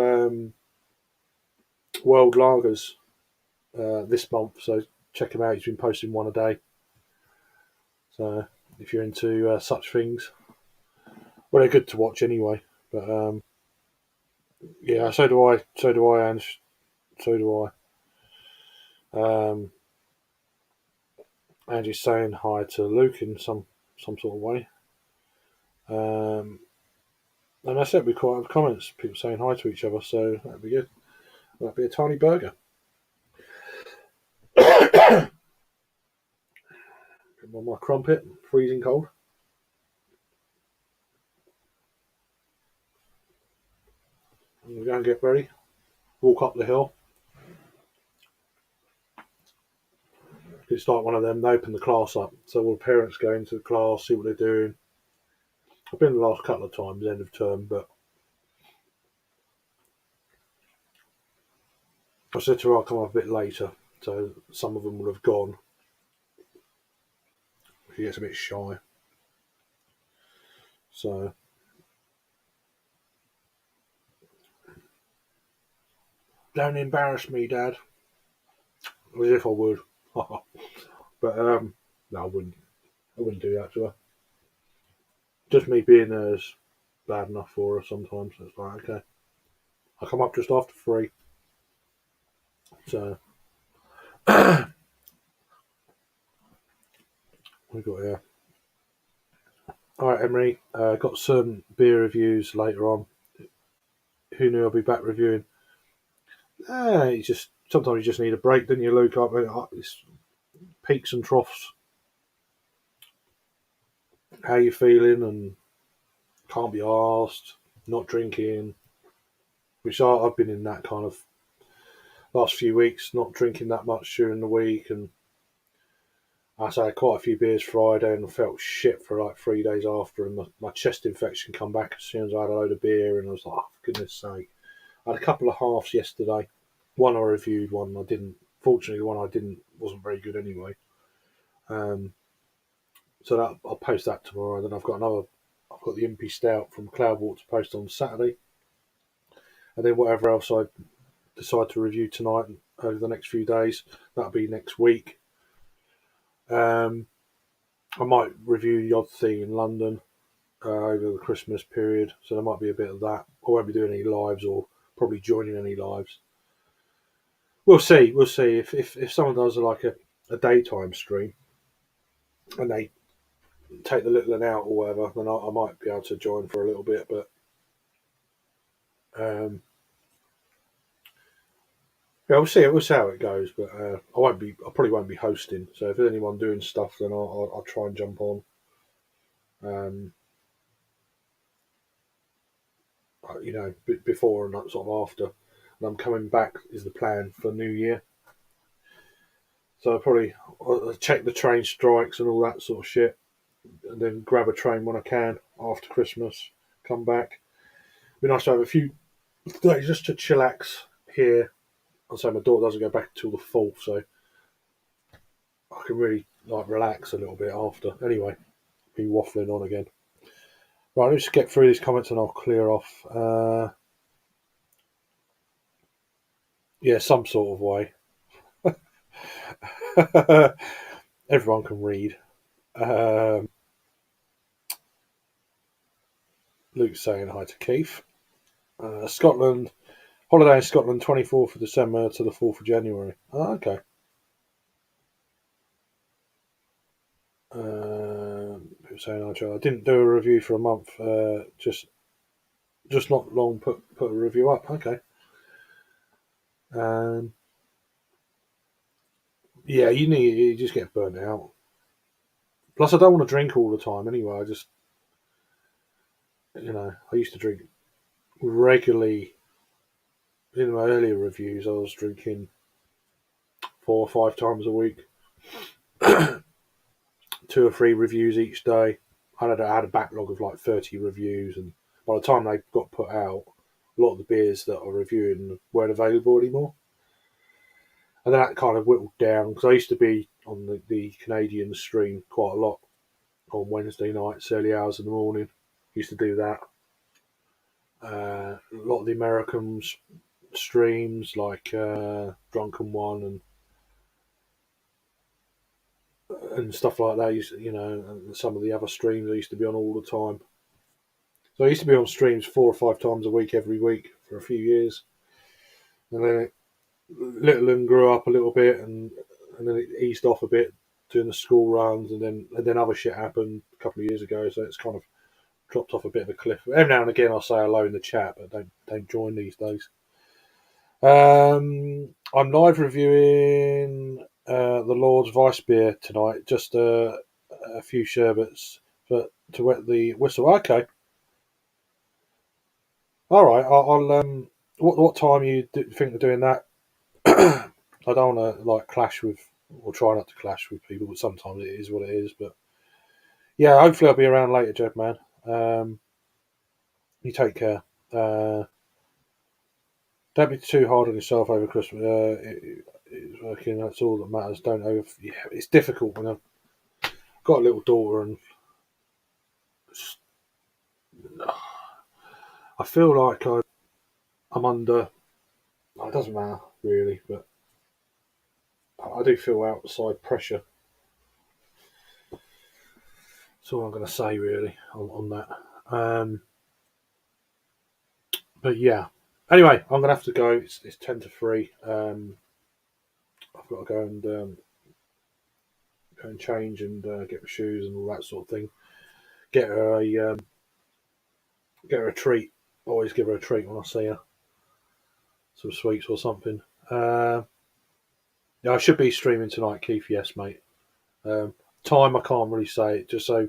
world lagers this month, so check him out. He's been posting one a day. So if you're into such things, well, they're good to watch anyway. But yeah, so do I. So do I, and so do I. Angie's saying hi to Luke in some sort of way. And that's it. We quite have comments, people saying hi to each other, so that'd be good. That'd be a tiny burger. On my crumpet, freezing cold. I'm going to get ready. Walk up the hill. It's like one of them. They open the class up, so all the parents go into the class, see what they're doing. I've been the last couple of times, end of term, but I said to her I'll come up a bit later, so some of them will have gone. She gets a bit shy. So, don't embarrass me, Dad. As if I would. But no, I wouldn't. I wouldn't do that to her. Just me being there is bad enough for her sometimes. It's like, okay, I come up just after 3. So we got here. All right, Emery. Got some beer reviews later on. Who knew I'll be back reviewing? You just sometimes you just need a break, don't you, Luke? I mean, it's peaks and troughs. How you feeling? And can't be asked. Not drinking. Which I've been in that kind of last few weeks. Not drinking that much during the week, and I had quite a few beers Friday, and I felt shit for like 3 days after, and my chest infection come back as soon as I had a load of beer, and I was like, oh, for goodness sake. I had a couple of halves yesterday. One I reviewed, one I didn't. Fortunately, the one I didn't wasn't very good anyway. Um, so that I'll post that tomorrow. Then I've got another. I've got the Impy Stout from Cloudwalk to post on Saturday, and then whatever else I decide to review tonight and over the next few days, that'll be next week. I might review the odd thing in London over the Christmas period, so there might be a bit of that. I won't be doing any lives or probably joining any lives. We'll see. We'll see if someone does like a daytime stream and they take the little one out or whatever, then I might be able to join for a little bit. But um, yeah, we'll see. We'll see how it goes. But I won't be. I probably won't be hosting. So if there's anyone doing stuff, then I'll try and jump on. Um, before and sort of after. And I'm coming back is the plan for New Year. So I'll check the train strikes and all that sort of shit, and then grab a train when I can after Christmas. Come back. It'd be nice to have a few days just to chillax here. I'll say my daughter doesn't go back until the 4th, so I can really relax a little bit after. Anyway, be waffling on again. Right, let's get through these comments and I'll clear off. Yeah, some sort of way. Everyone can read. Luke's saying hi to Keith. Scotland, holiday in Scotland, 24th of December to the 4th of January. Oh, okay. People saying hi, Charlie. I didn't do a review for a month. Just not long. Put a review up. Okay. Yeah, you just get burnt out. Plus, I don't want to drink all the time anyway. I used to drink regularly. In my earlier reviews, I was drinking 4 or 5 times a week, 2 or 3 reviews each day. I had a backlog of like 30 reviews, and by the time they got put out, a lot of the beers that I was reviewing weren't available anymore. And then that kind of whittled down because I used to be on the Canadian stream quite a lot on Wednesday nights, early hours in the morning. Used to do that. A lot of the American streams like Drunken One and stuff like that. And some of the other streams I used to be on all the time. So I used to be on streams 4 or 5 times a week every week for a few years, and then Littleton grew up a little bit, and then it eased off a bit doing the school runs, and then other shit happened a couple of years ago, so it's kind of dropped off a bit of a cliff. Every now and again, I'll say hello in the chat, but don't join these days. I'm live reviewing the Lord's Vice beer tonight. Just a few sherbets to wet the whistle. Okay, all right. I'll what time you think of doing that? I don't want to clash with, or try not to clash with people, but sometimes it is what it is. But yeah, hopefully I'll be around later, Jed, man. You take care. Don't be too hard on yourself over Christmas. It's working. That's all that matters. Don't over. Yeah, it's difficult when I've got a little daughter, and I feel like I'm under. It doesn't matter really, but I do feel outside pressure. That's all I'm going to say really on that. But yeah. Anyway, I'm going to have to go. It's 10 to 3. I've got to go and change and get my shoes and all that sort of thing. Get her a treat. Always give her a treat when I see her. Some sweets or something. Yeah, I should be streaming tonight, Keith. Yes, mate. Time I can't really say it. Just so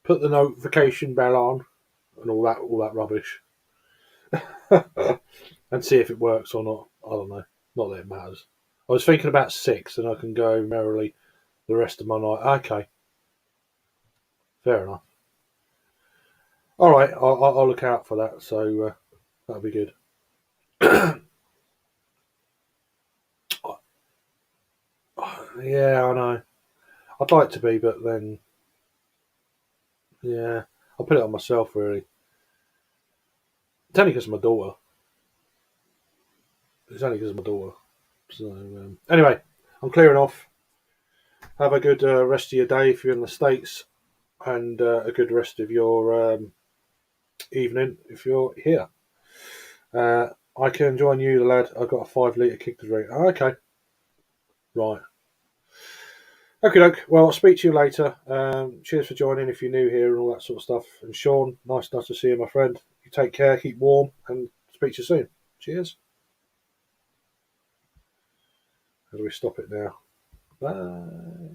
put the notification bell on and all that rubbish, and see if it works or not. I don't know. Not that it matters. I was thinking about 6, and I can go merrily the rest of my night. Okay, fair enough. All right, I'll look out for that. So that'll be good. Yeah, I know. I'd like to be, but then, yeah, I'll put it on myself, really. It's only because of my daughter. It's only because of my daughter. So, anyway, I'm clearing off. Have a good rest of your day if you're in the States, and a good rest of your evening if you're here. I can join you, lad. I've got a 5 litre kick to drink. Oh, okay, right. Okay, doke. Well, I'll speak to you later. Cheers for joining if you're new here and all that sort of stuff. And Sean, nice to see you, my friend. You take care, keep warm, and speak to you soon. Cheers. How do we stop it now? Bye.